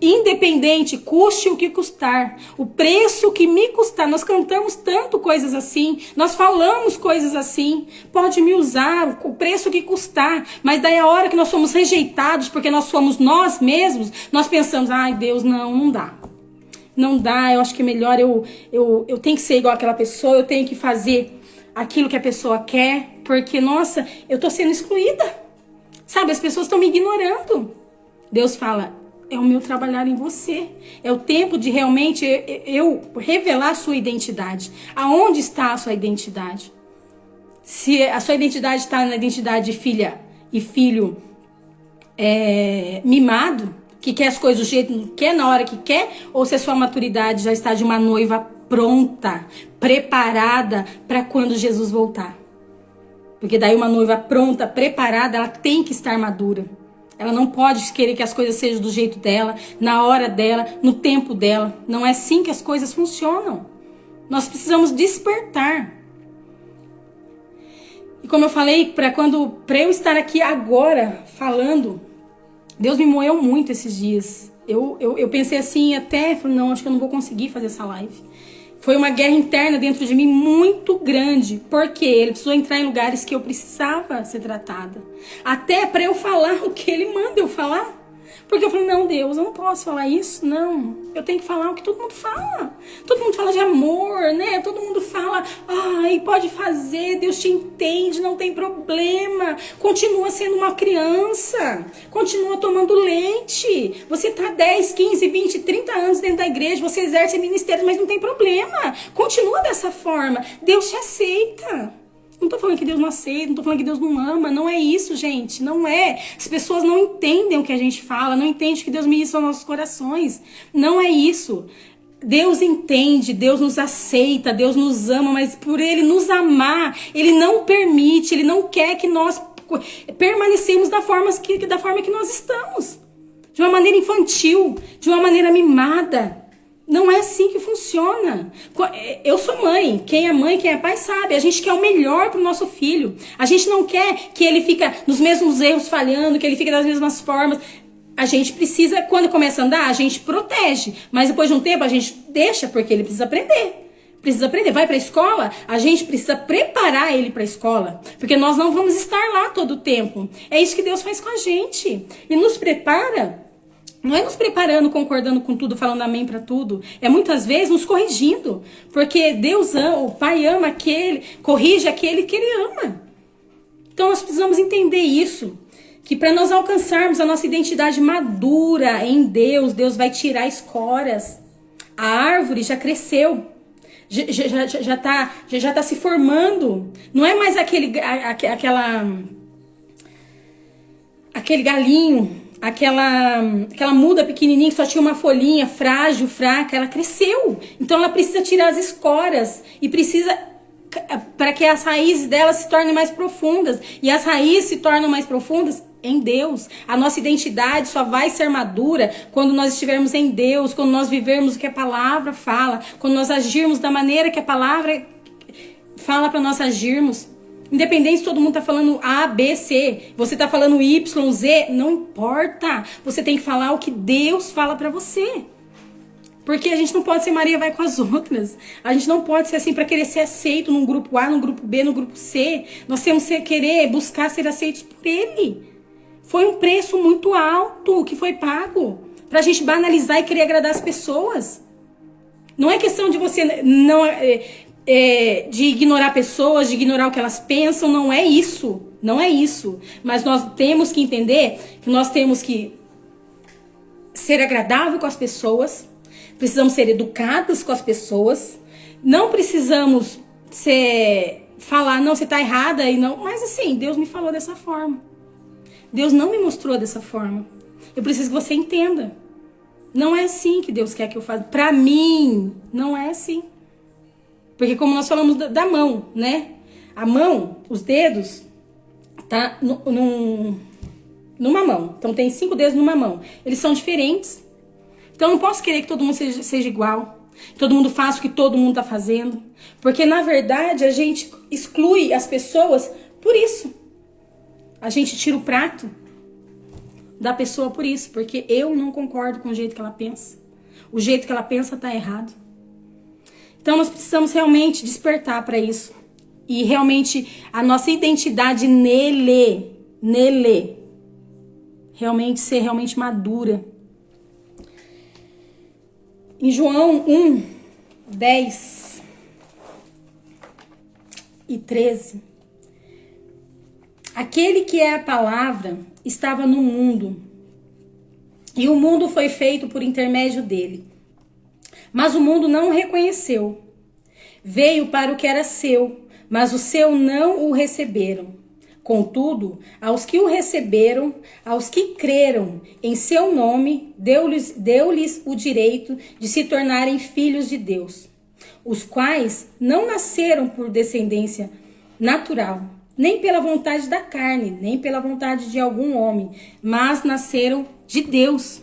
Independente, custe o que custar, o preço que me custar. Nós cantamos tanto coisas assim, nós falamos coisas assim. Pode me usar, o preço que custar. Mas daí a hora que nós somos rejeitados, porque nós somos nós mesmos, nós pensamos, ai Deus, não dá. Não dá, eu acho que é melhor eu tenho que ser igual àquela pessoa, eu tenho que fazer aquilo que a pessoa quer, porque, nossa, eu tô sendo excluída. Sabe, as pessoas estão me ignorando. Deus fala, é o meu trabalhar em você. É o tempo de realmente eu revelar a sua identidade. Aonde está a sua identidade? Se a sua identidade está na identidade de filha e filho mimado, que quer as coisas do jeito que quer, na hora que quer, ou se a sua maturidade já está de uma noiva pronta, preparada para quando Jesus voltar. Porque daí uma noiva pronta, preparada, ela tem que estar madura. Ela não pode querer que as coisas sejam do jeito dela, na hora dela, no tempo dela. Não é assim que as coisas funcionam. Nós precisamos despertar. E como eu falei, para eu estar aqui agora falando, Deus me moeu muito esses dias. Eu pensei assim, até falei, não, acho que eu não vou conseguir fazer essa live. Foi uma guerra interna dentro de mim muito grande. Porque ele precisou entrar em lugares que eu precisava ser tratada. Até para eu falar o que ele manda eu falar. Porque eu falei, não, Deus, eu não posso falar isso, não. Eu tenho que falar o que todo mundo fala. Todo mundo fala de amor, né? Todo mundo fala, ai, pode fazer, Deus te entende, não tem problema. Continua sendo uma criança. Continua tomando leite. Você tá 10, 15, 20, 30 anos dentro da igreja, você exerce ministério, mas não tem problema. Continua dessa forma. Deus te aceita. Não tô falando que Deus não aceita, não tô falando que Deus não ama, não é isso, gente, não é. As pessoas não entendem o que a gente fala, não entendem que Deus ministra aos nossos corações, não é isso. Deus entende, Deus nos aceita, Deus nos ama, mas por Ele nos amar, Ele não permite, Ele não quer que nós permanecemos da forma que nós estamos. De uma maneira infantil, de uma maneira mimada. Não é assim que funciona. Eu sou mãe. Quem é mãe, quem é pai sabe. A gente quer o melhor pro nosso filho. A gente não quer que ele fique nos mesmos erros falhando, que ele fique das mesmas formas. A gente precisa, quando começa a andar, a gente protege. Mas depois de um tempo a gente deixa porque ele precisa aprender. Precisa aprender. Vai pra escola, a gente precisa preparar ele pra escola. Porque nós não vamos estar lá todo o tempo. É isso que Deus faz com a gente. E nos prepara. Não é nos preparando, concordando com tudo, falando amém pra tudo. É muitas vezes nos corrigindo. Porque Deus ama, o Pai ama aquele, corrige aquele que Ele ama. Então nós precisamos entender isso. Que para nós alcançarmos a nossa identidade madura em Deus, Deus vai tirar escoras. A árvore já cresceu. Já tá se formando. Não é mais aquele galinho, aquela muda pequenininha que só tinha uma folhinha frágil, fraca. Ela cresceu. Então ela precisa tirar as esporas e precisa para que as raízes dela se tornem mais profundas. E as raízes se tornam mais profundas em Deus. A nossa identidade só vai ser madura quando nós estivermos em Deus, quando nós vivermos o que a palavra fala, quando nós agirmos da maneira que a palavra fala para nós agirmos. Independente se todo mundo tá falando A, B, C, você tá falando Y, Z, não importa. Você tem que falar o que Deus fala para você. Porque a gente não pode ser Maria vai com as outras. A gente não pode ser assim para querer ser aceito num grupo A, num grupo B, no grupo C. Nós temos que querer buscar ser aceitos por Ele. Foi um preço muito alto que foi pago pra gente banalizar e querer agradar as pessoas. Não é questão de você não de ignorar pessoas, de ignorar o que elas pensam. Não é isso. Não é isso. Mas nós temos que entender que nós temos que ser agradável com as pessoas. Precisamos ser educados com as pessoas. Não precisamos falar, não, você tá errada. E não. Mas assim, Deus me falou dessa forma. Deus não me mostrou dessa forma. Eu preciso que você entenda. Não é assim que Deus quer que eu faça. Pra mim, não é assim. Porque como nós falamos da mão, né? A mão, os dedos, tá numa mão. Então tem 5 dedos numa mão. Eles são diferentes. Então eu não posso querer que todo mundo seja igual. Que todo mundo faça o que todo mundo tá fazendo. Porque na verdade a gente exclui as pessoas por isso. A gente tira o prato da pessoa por isso. Porque eu não concordo com o jeito que ela pensa. O jeito que ela pensa tá errado. Então nós precisamos realmente despertar para isso. E realmente a nossa identidade nele. Realmente ser realmente madura. Em João 1, 10 e 13. Aquele que é a palavra estava no mundo, e o mundo foi feito por intermédio dele. Mas o mundo não o reconheceu. Veio para o que era seu, mas os seus não o receberam. Contudo, aos que o receberam, aos que creram em seu nome, deu-lhes o direito de se tornarem filhos de Deus, os quais não nasceram por descendência natural, nem pela vontade da carne, nem pela vontade de algum homem, mas nasceram de Deus.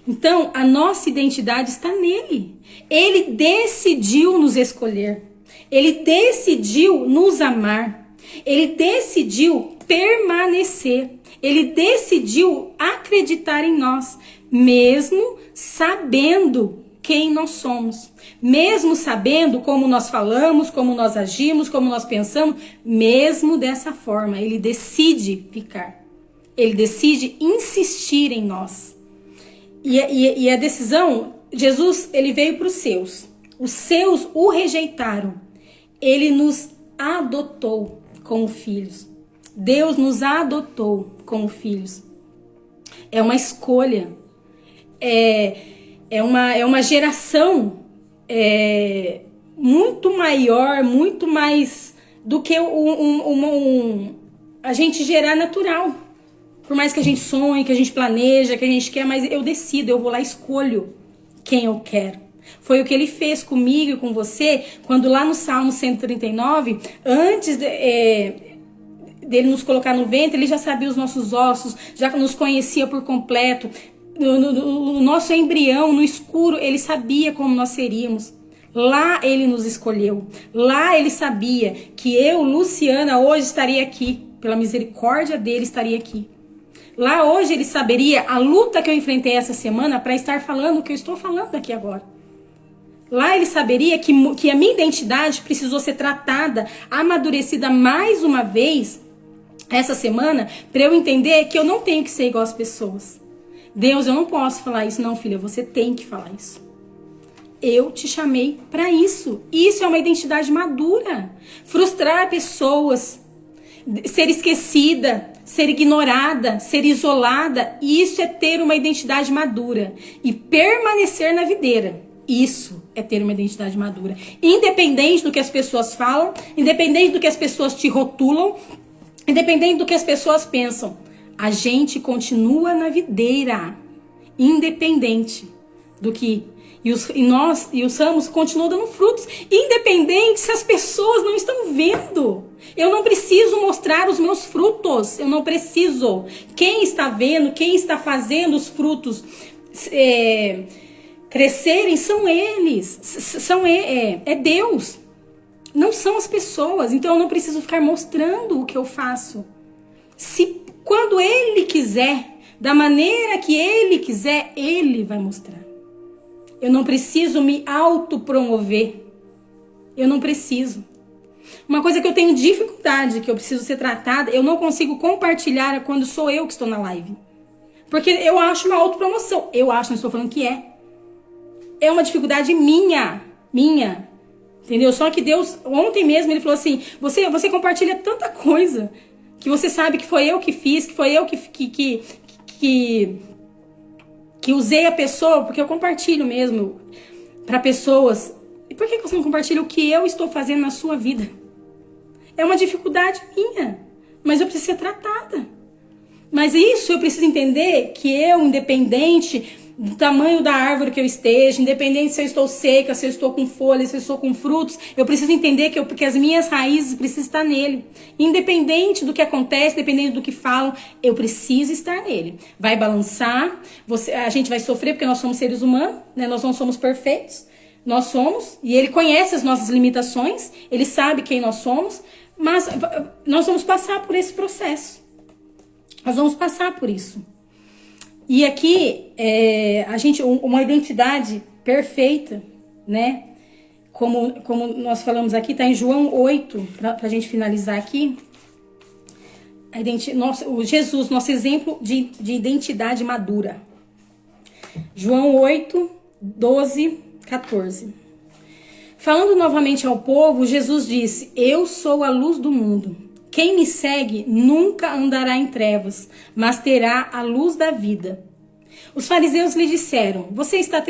Então, a nossa identidade está nele. Ele decidiu nos escolher. Ele decidiu nos amar. Ele decidiu permanecer. Ele decidiu acreditar em nós, mesmo sabendo quem nós somos. Mesmo sabendo como nós falamos, como nós agimos, como nós pensamos, mesmo dessa forma, ele decide ficar. Ele decide insistir em nós. E a decisão, Jesus, ele veio para os seus. Os seus o rejeitaram. Ele nos adotou como filhos. Deus nos adotou como filhos. É uma escolha. É uma geração muito maior, muito mais do que a gente gerar natural. Por mais que a gente sonhe, que a gente planeja, que a gente quer, mas eu decido, eu vou lá e escolho quem eu quero. Foi o que ele fez comigo e com você, quando lá no Salmo 139, antes dele nos colocar no ventre, ele já sabia os nossos ossos, já nos conhecia por completo. no nosso embrião, no escuro, ele sabia como nós seríamos. Lá ele nos escolheu. Lá ele sabia que eu, Luciana, hoje estaria aqui. Pela misericórdia dele, estaria aqui. Lá hoje ele saberia a luta que eu enfrentei essa semana para estar falando o que eu estou falando aqui agora. Lá ele saberia que a minha identidade precisou ser tratada, amadurecida mais uma vez essa semana, para eu entender que eu não tenho que ser igual às pessoas. Deus, eu não posso falar isso. Não, filha, você tem que falar isso. Eu te chamei para isso. Isso é uma identidade madura. Frustrar pessoas, ser esquecida, ser ignorada, ser isolada, isso é ter uma identidade madura. E permanecer na videira, isso é ter uma identidade madura. Independente do que as pessoas falam, independente do que as pessoas te rotulam, independente do que as pessoas pensam, a gente continua na videira, independente do que... E os ramos continuam dando frutos, independente se as pessoas não estão vendo. Eu não preciso mostrar os meus frutos, eu não preciso. Quem está vendo, quem está fazendo os frutos crescerem são eles, é Deus. Não são as pessoas, então eu não preciso ficar mostrando o que eu faço. Quando Ele quiser, da maneira que Ele quiser, Ele vai mostrar. Eu não preciso me autopromover. Eu não preciso. Uma coisa que eu tenho dificuldade, que eu preciso ser tratada, eu não consigo compartilhar quando sou eu que estou na live. Porque eu acho uma autopromoção. Eu acho, não estou falando que é. É uma dificuldade minha. Entendeu? Só que Deus, ontem mesmo, Ele falou assim, você compartilha tanta coisa, que você sabe que foi eu que fiz, que foi eu que usei a pessoa, porque eu compartilho mesmo para pessoas. E por que você não compartilha o que eu estou fazendo na sua vida? É uma dificuldade minha, mas eu preciso ser tratada. Mas isso eu preciso entender que eu, independente do tamanho da árvore que eu esteja, independente se eu estou seca, se eu estou com folhas, se eu estou com frutos, eu preciso entender que as minhas raízes precisam estar nele. Independente do que acontece, independente do que falam, eu preciso estar nele. Vai balançar, a gente vai sofrer porque nós somos seres humanos, né? Nós não somos perfeitos, nós somos, e ele conhece as nossas limitações, ele sabe quem nós somos, mas nós vamos passar por esse processo. Nós vamos passar por isso. E aqui, uma identidade perfeita, né? Como nós falamos aqui, está em João 8, para a gente finalizar aqui. O Jesus, nosso exemplo de identidade madura. João 8, 12, 14. Falando novamente ao povo, Jesus disse: Eu sou a luz do mundo. Quem me segue nunca andará em trevas, mas terá a luz da vida. Os fariseus lhe disseram: Você está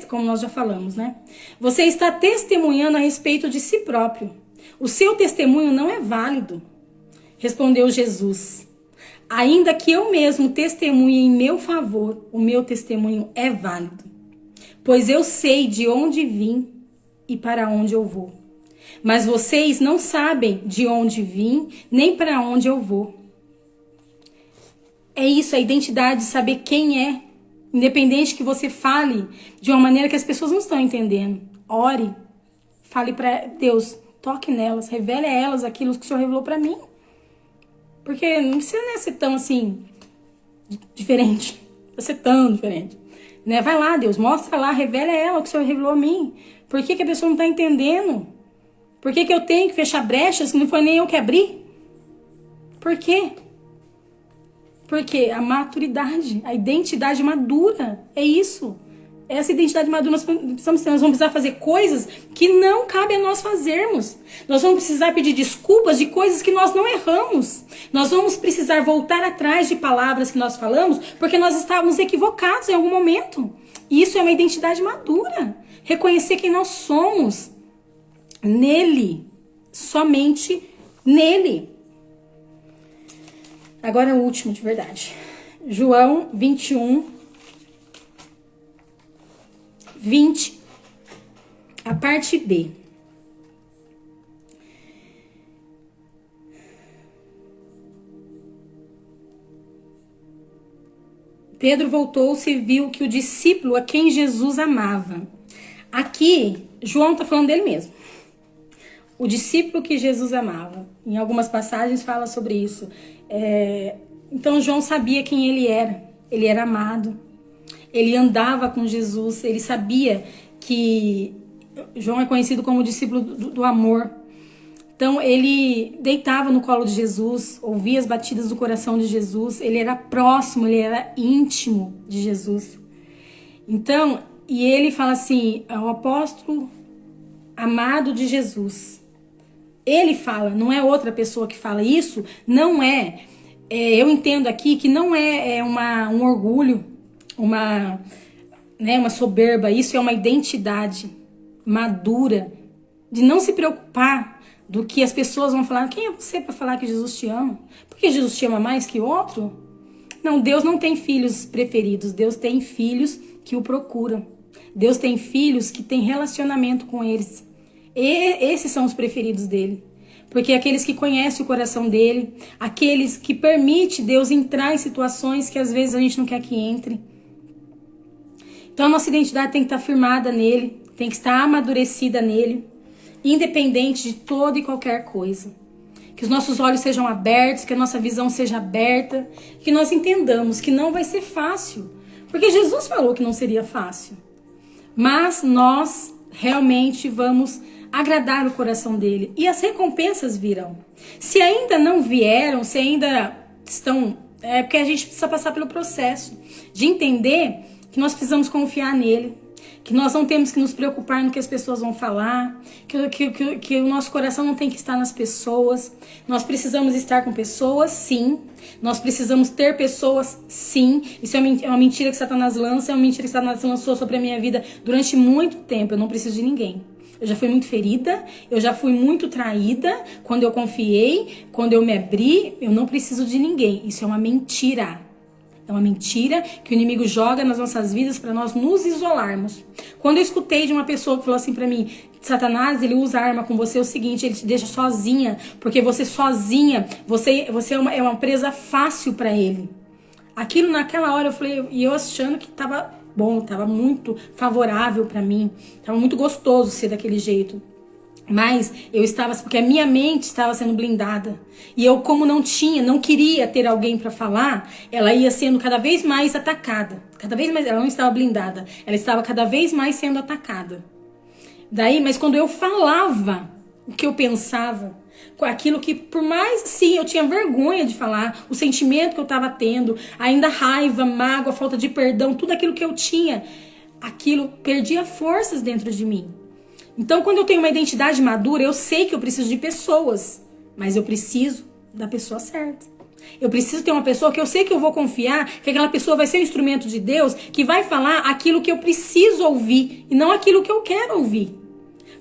como nós já falamos, né? Você está testemunhando a respeito de si próprio. O seu testemunho não é válido. Respondeu Jesus: Ainda que eu mesmo testemunhe em meu favor, o meu testemunho é válido. Pois eu sei de onde vim e para onde eu vou. Mas vocês não sabem de onde vim, nem para onde eu vou. É isso, a identidade de saber quem é. Independente que você fale de uma maneira que as pessoas não estão entendendo. Ore, fale para Deus, toque nelas, revele a elas aquilo que o Senhor revelou para mim. Porque não precisa ser tão assim, diferente. Não precisa ser tão diferente. Né? Vai lá, Deus, mostra lá, revele a ela o que o Senhor revelou a mim. Por que a pessoa não está entendendo? Por que eu tenho que fechar brechas que não foi nem eu que abri? Por quê? Porque a maturidade, a identidade madura, é isso. Essa identidade madura nós precisamos ter. Nós vamos precisar fazer coisas que não cabe a nós fazermos. Nós vamos precisar pedir desculpas de coisas que nós não erramos. Nós vamos precisar voltar atrás de palavras que nós falamos porque nós estávamos equivocados em algum momento. E isso é uma identidade madura. Reconhecer quem nós somos. Nele. Somente nele. Agora o último de verdade. João 21, 20, a parte B. Pedro voltou-se e viu que o discípulo a quem Jesus amava. Aqui, João está falando dele mesmo. O discípulo que Jesus amava. Em algumas passagens fala sobre isso. Então João sabia quem ele era. Ele era amado. Ele andava com Jesus. Ele sabia que João é conhecido como o discípulo do amor. Então ele deitava no colo de Jesus, ouvia as batidas do coração de Jesus. Ele era próximo, ele era íntimo de Jesus. Então, e ele fala assim, é o apóstolo amado de Jesus. Ele fala, não é outra pessoa que fala isso, não é, eu entendo aqui que não é um orgulho, uma soberba, isso é uma identidade madura, de não se preocupar do que as pessoas vão falar. Quem é você para falar que Jesus te ama? Porque Jesus te ama mais que outro? Não, Deus não tem filhos preferidos, Deus tem filhos que o procuram. Deus tem filhos que têm relacionamento com eles. E esses são os preferidos dele. Porque aqueles que conhecem o coração dele, aqueles que permitem Deus entrar em situações que às vezes a gente não quer que entre. Então a nossa identidade tem que estar firmada nele, tem que estar amadurecida nele, independente de toda e qualquer coisa. Que os nossos olhos sejam abertos, que a nossa visão seja aberta, que nós entendamos que não vai ser fácil. Porque Jesus falou que não seria fácil. Mas nós realmente vamos agradar o coração dele. E as recompensas virão. Se ainda não vieram, se ainda estão... É porque a gente precisa passar pelo processo de entender que nós precisamos confiar nele. Que nós não temos que nos preocupar no que as pessoas vão falar. Que o nosso coração não tem que estar nas pessoas. Nós precisamos estar com pessoas, sim. Nós precisamos ter pessoas, sim. Isso é uma mentira que Satanás lança. É uma mentira que Satanás lançou sobre a minha vida durante muito tempo. Eu não preciso de ninguém. Eu já fui muito ferida, eu já fui muito traída. Quando eu confiei, quando eu me abri, eu não preciso de ninguém. Isso é uma mentira. É uma mentira que o inimigo joga nas nossas vidas para nós nos isolarmos. Quando eu escutei de uma pessoa que falou assim para mim, Satanás, ele usa arma com você, é o seguinte, ele te deixa sozinha, porque você sozinha, você é uma presa fácil para ele. Aquilo naquela hora eu falei, e eu achando que tava bom, tava muito favorável para mim, tava muito gostoso ser daquele jeito. Mas eu estava, porque a minha mente estava sendo blindada. E eu, como não queria ter alguém para falar, ela ia sendo cada vez mais atacada. Cada vez mais, ela não estava blindada, ela estava cada vez mais sendo atacada. Daí, mas quando eu falava o que eu pensava, com aquilo que, por mais, sim, eu tinha vergonha de falar, o sentimento que eu estava tendo, ainda raiva, mágoa, falta de perdão, tudo aquilo que eu tinha, aquilo perdia forças dentro de mim. Então, quando eu tenho uma identidade madura, eu sei que eu preciso de pessoas, mas eu preciso da pessoa certa. Eu preciso ter uma pessoa que eu sei que eu vou confiar, que aquela pessoa vai ser um instrumento de Deus, que vai falar aquilo que eu preciso ouvir e não aquilo que eu quero ouvir.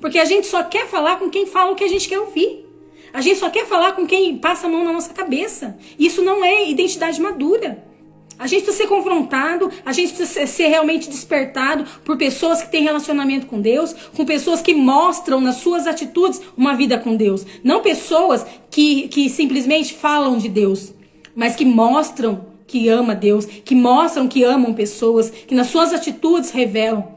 Porque a gente só quer falar com quem fala o que a gente quer ouvir. A gente só quer falar com quem passa a mão na nossa cabeça. Isso não é identidade madura. A gente precisa ser confrontado, a gente precisa ser realmente despertado por pessoas que têm relacionamento com Deus, com pessoas que mostram nas suas atitudes uma vida com Deus. Não pessoas que simplesmente falam de Deus, mas que mostram que ama Deus, que mostram que amam pessoas, que nas suas atitudes revelam.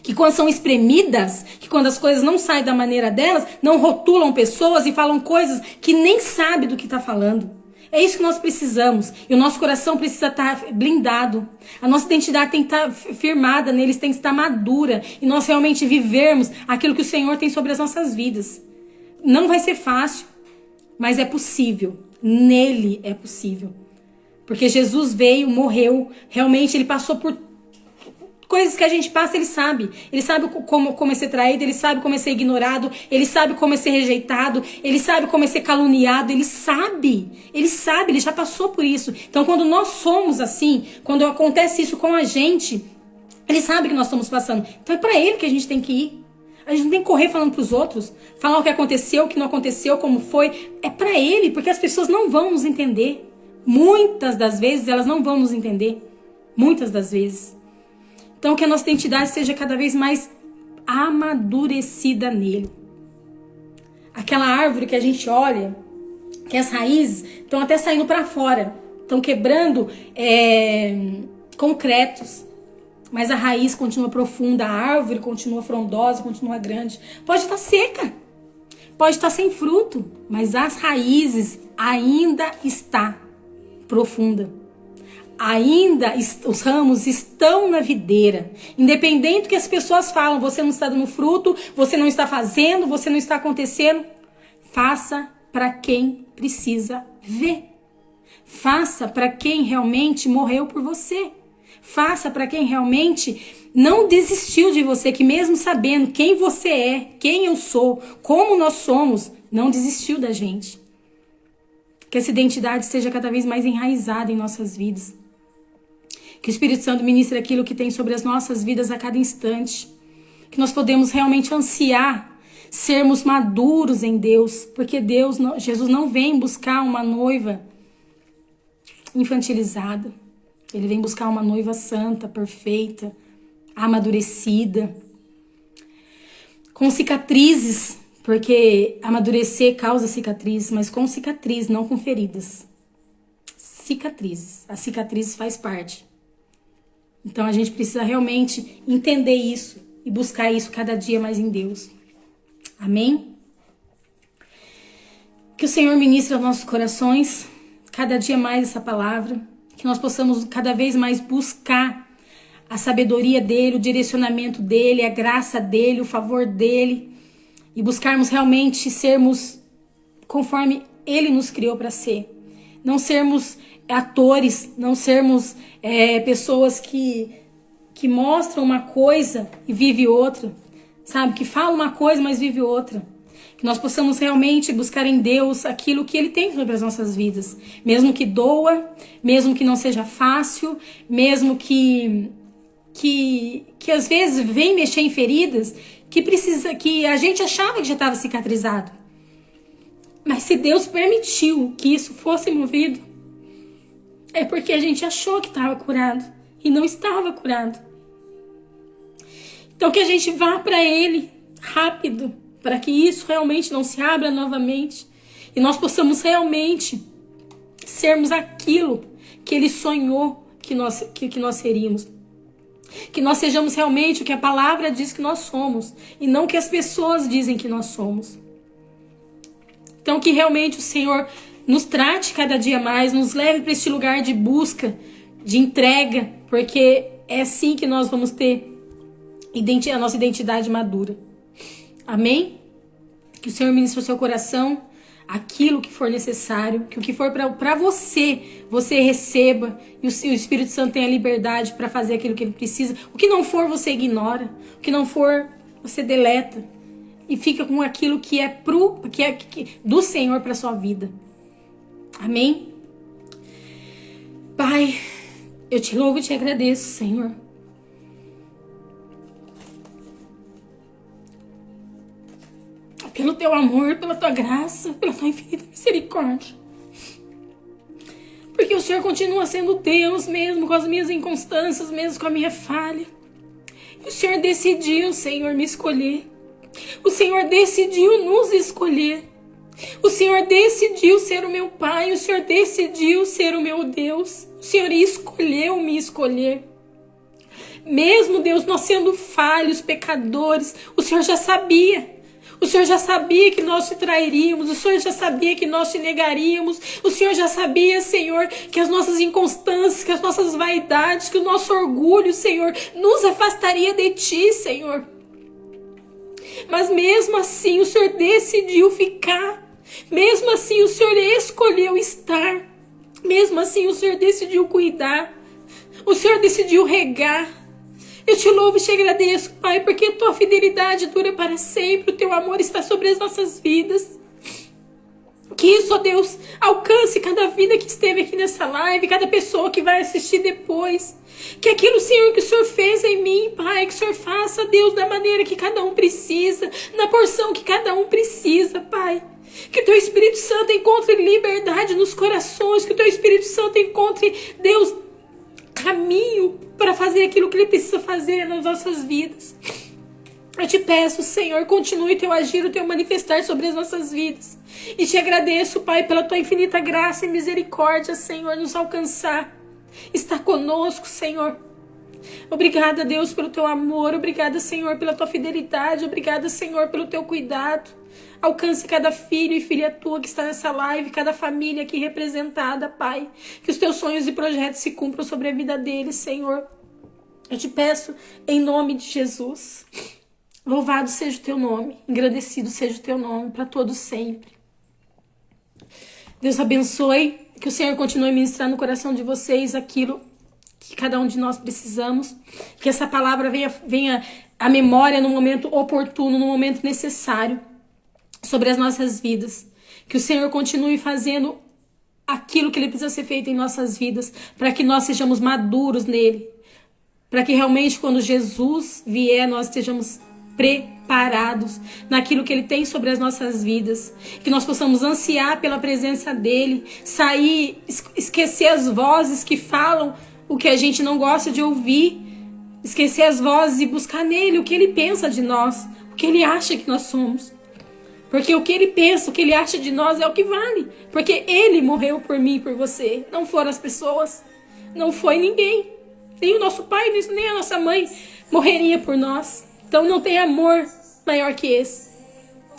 Que quando são espremidas, que quando as coisas não saem da maneira delas, não rotulam pessoas e falam coisas que nem sabe do que está falando. É isso que nós precisamos. E o nosso coração precisa estar blindado. A nossa identidade tem que estar firmada neles, tem que estar madura. E nós realmente vivermos aquilo que o Senhor tem sobre as nossas vidas. Não vai ser fácil, mas é possível. Nele é possível. Porque Jesus veio, morreu. Realmente ele passou por coisas que a gente passa, ele sabe. Ele sabe como é ser traído, ele sabe como é ser ignorado, ele sabe como é ser rejeitado, ele sabe como é ser caluniado, ele sabe, ele já passou por isso. Então quando nós somos assim, quando acontece isso com a gente, ele sabe que nós estamos passando. Então é pra ele que a gente tem que ir. A gente não tem que correr falando pros outros, falar o que aconteceu, o que não aconteceu, como foi. É pra ele, porque as pessoas não vão nos entender. Muitas das vezes elas não vão nos entender. Muitas das vezes. Então que a nossa identidade seja cada vez mais amadurecida nele. Aquela árvore que a gente olha, que as raízes estão até saindo para fora, estão quebrando concretos, mas a raiz continua profunda, a árvore continua frondosa, continua grande. Pode estar seca, pode estar sem fruto, mas as raízes ainda está profunda. Ainda os ramos estão na videira. Independente do que as pessoas falam, você não está dando fruto, você não está fazendo, você não está acontecendo. Faça para quem precisa ver. Faça para quem realmente morreu por você. Faça para quem realmente não desistiu de você, que mesmo sabendo quem você é, quem eu sou, como nós somos, não desistiu da gente. Que essa identidade seja cada vez mais enraizada em nossas vidas. Que o Espírito Santo ministre aquilo que tem sobre as nossas vidas a cada instante. Que nós podemos realmente ansiar sermos maduros em Deus. Porque Jesus não vem buscar uma noiva infantilizada. Ele vem buscar uma noiva santa, perfeita, amadurecida. Com cicatrizes, porque amadurecer causa cicatrizes, mas com cicatriz, não com feridas. Cicatrizes. As cicatrizes faz parte. Então a gente precisa realmente entender isso e buscar isso cada dia mais em Deus. Amém? Que o Senhor ministre aos nossos corações cada dia mais essa palavra. Que nós possamos cada vez mais buscar a sabedoria dele, o direcionamento dele, a graça dele, o favor dele. E buscarmos realmente sermos conforme ele nos criou para ser. Não sermos atores, não sermos pessoas que mostram uma coisa e vive outra, sabe? Que falam uma coisa, mas vive outra. Que nós possamos realmente buscar em Deus aquilo que Ele tem sobre as nossas vidas. Mesmo que doa, mesmo que não seja fácil, mesmo que às vezes vem mexer em feridas que a gente achava que já estava cicatrizado. Mas se Deus permitiu que isso fosse movido, é porque a gente achou que estava curado e não estava curado. Então que a gente vá para Ele rápido, para que isso realmente não se abra novamente e nós possamos realmente sermos aquilo que Ele sonhou que nós seríamos. Que nós sejamos realmente o que a palavra diz que nós somos e não o que as pessoas dizem que nós somos. Então que realmente o Senhor nos trate cada dia mais, nos leve para este lugar de busca, de entrega, porque é assim que nós vamos ter a nossa identidade madura. Amém? Que o Senhor ministre o seu coração aquilo que for necessário, que o que for para você receba e o Espírito Santo tenha liberdade para fazer aquilo que ele precisa. O que não for, você ignora. O que não for, você deleta. E fica com aquilo que é do Senhor para sua vida. Amém? Pai, eu te louvo e te agradeço, Senhor. Pelo teu amor, pela tua graça, pela tua infinita misericórdia. Porque o Senhor continua sendo Deus mesmo com as minhas inconstâncias, mesmo com a minha falha. E o Senhor decidiu, Senhor, me escolher. O Senhor decidiu nos escolher. O Senhor decidiu ser o meu Pai. O Senhor decidiu ser o meu Deus. O Senhor escolheu me escolher. Mesmo, Deus, nós sendo falhos, pecadores, o Senhor já sabia. O Senhor já sabia que nós te trairíamos. O Senhor já sabia que nós te negaríamos. O Senhor já sabia, Senhor, que as nossas inconstâncias, que as nossas vaidades, que o nosso orgulho, Senhor, nos afastaria de ti, Senhor. Mas mesmo assim o Senhor decidiu ficar. Mesmo assim o Senhor escolheu estar. Mesmo assim o Senhor decidiu cuidar. O Senhor decidiu regar. Eu te louvo e te agradeço, Pai, porque a tua fidelidade dura para sempre. O teu amor está sobre as nossas vidas. Que isso, ó Deus, alcance cada vida que esteve aqui nessa live, cada pessoa que vai assistir depois. Que aquilo, Senhor, que o Senhor fez em mim, Pai, que o Senhor faça, Deus, da maneira que cada um precisa, na porção que cada um precisa, Pai. Que o teu Espírito Santo encontre liberdade nos corações, que o teu Espírito Santo encontre, Deus, caminho para fazer aquilo que ele precisa fazer nas nossas vidas. Eu te peço, Senhor, continue o teu agir, o teu manifestar sobre as nossas vidas. E te agradeço, Pai, pela tua infinita graça e misericórdia, Senhor, nos alcançar. está conosco, Senhor. Obrigada, Deus, pelo teu amor. Obrigada, Senhor, pela tua fidelidade. Obrigada, Senhor, pelo teu cuidado. Alcance cada filho e filha tua que está nessa live, cada família aqui representada, Pai. Que os teus sonhos e projetos se cumpram sobre a vida deles, Senhor. Eu te peço em nome de Jesus. Louvado seja o teu nome, engrandecido seja o teu nome para todos sempre. Deus abençoe, que o Senhor continue a ministrar no coração de vocês aquilo que cada um de nós precisamos. Que essa palavra venha à memória no momento oportuno, no momento necessário sobre as nossas vidas. Que o Senhor continue fazendo aquilo que Ele precisa ser feito em nossas vidas, para que nós sejamos maduros nele. Para que realmente quando Jesus vier nós estejamos preparados naquilo que Ele tem sobre as nossas vidas. Que nós possamos ansiar pela presença dEle, sair, esquecer as vozes que falam o que a gente não gosta de ouvir, esquecer as vozes e buscar nele o que Ele pensa de nós, o que Ele acha que nós somos. Porque o que Ele pensa, o que Ele acha de nós é o que vale. Porque Ele morreu por mim e por você, não foram as pessoas, não foi ninguém. Nem o nosso pai, nem a nossa mãe morreria por nós. Então não tem amor maior que esse.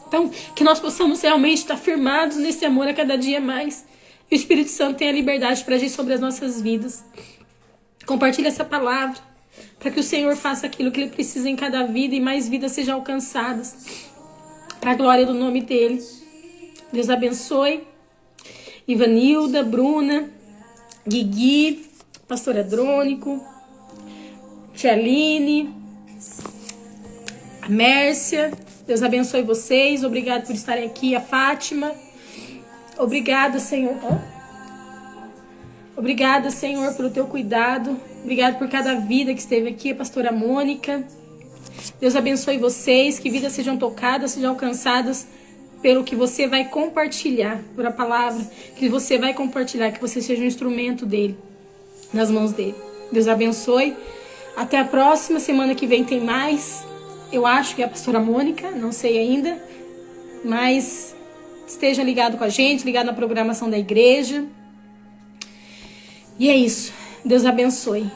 Então que nós possamos realmente estar firmados nesse amor a cada dia mais. E o Espírito Santo tenha liberdade para agir sobre as nossas vidas. Compartilhe essa palavra para que o Senhor faça aquilo que Ele precisa em cada vida e mais vidas sejam alcançadas. Para a glória do nome dEle. Deus abençoe. Ivanilda, Bruna, Guigui, Pastor Adrônico, Tia Aline, a Mércia, Deus abençoe vocês, obrigado por estarem aqui, a Fátima, obrigada, Senhor, obrigada, Senhor, pelo teu cuidado, obrigado por cada vida que esteve aqui, a pastora Mônica, Deus abençoe vocês, que vidas sejam tocadas, sejam alcançadas pelo que você vai compartilhar, por a palavra que você vai compartilhar, que você seja um instrumento dele, nas mãos dele. Deus abençoe. Até a próxima. Semana que vem tem mais. Eu acho que é a pastora Mônica, não sei ainda. Mas esteja ligado com a gente, ligado na programação da igreja. E é isso. Deus abençoe.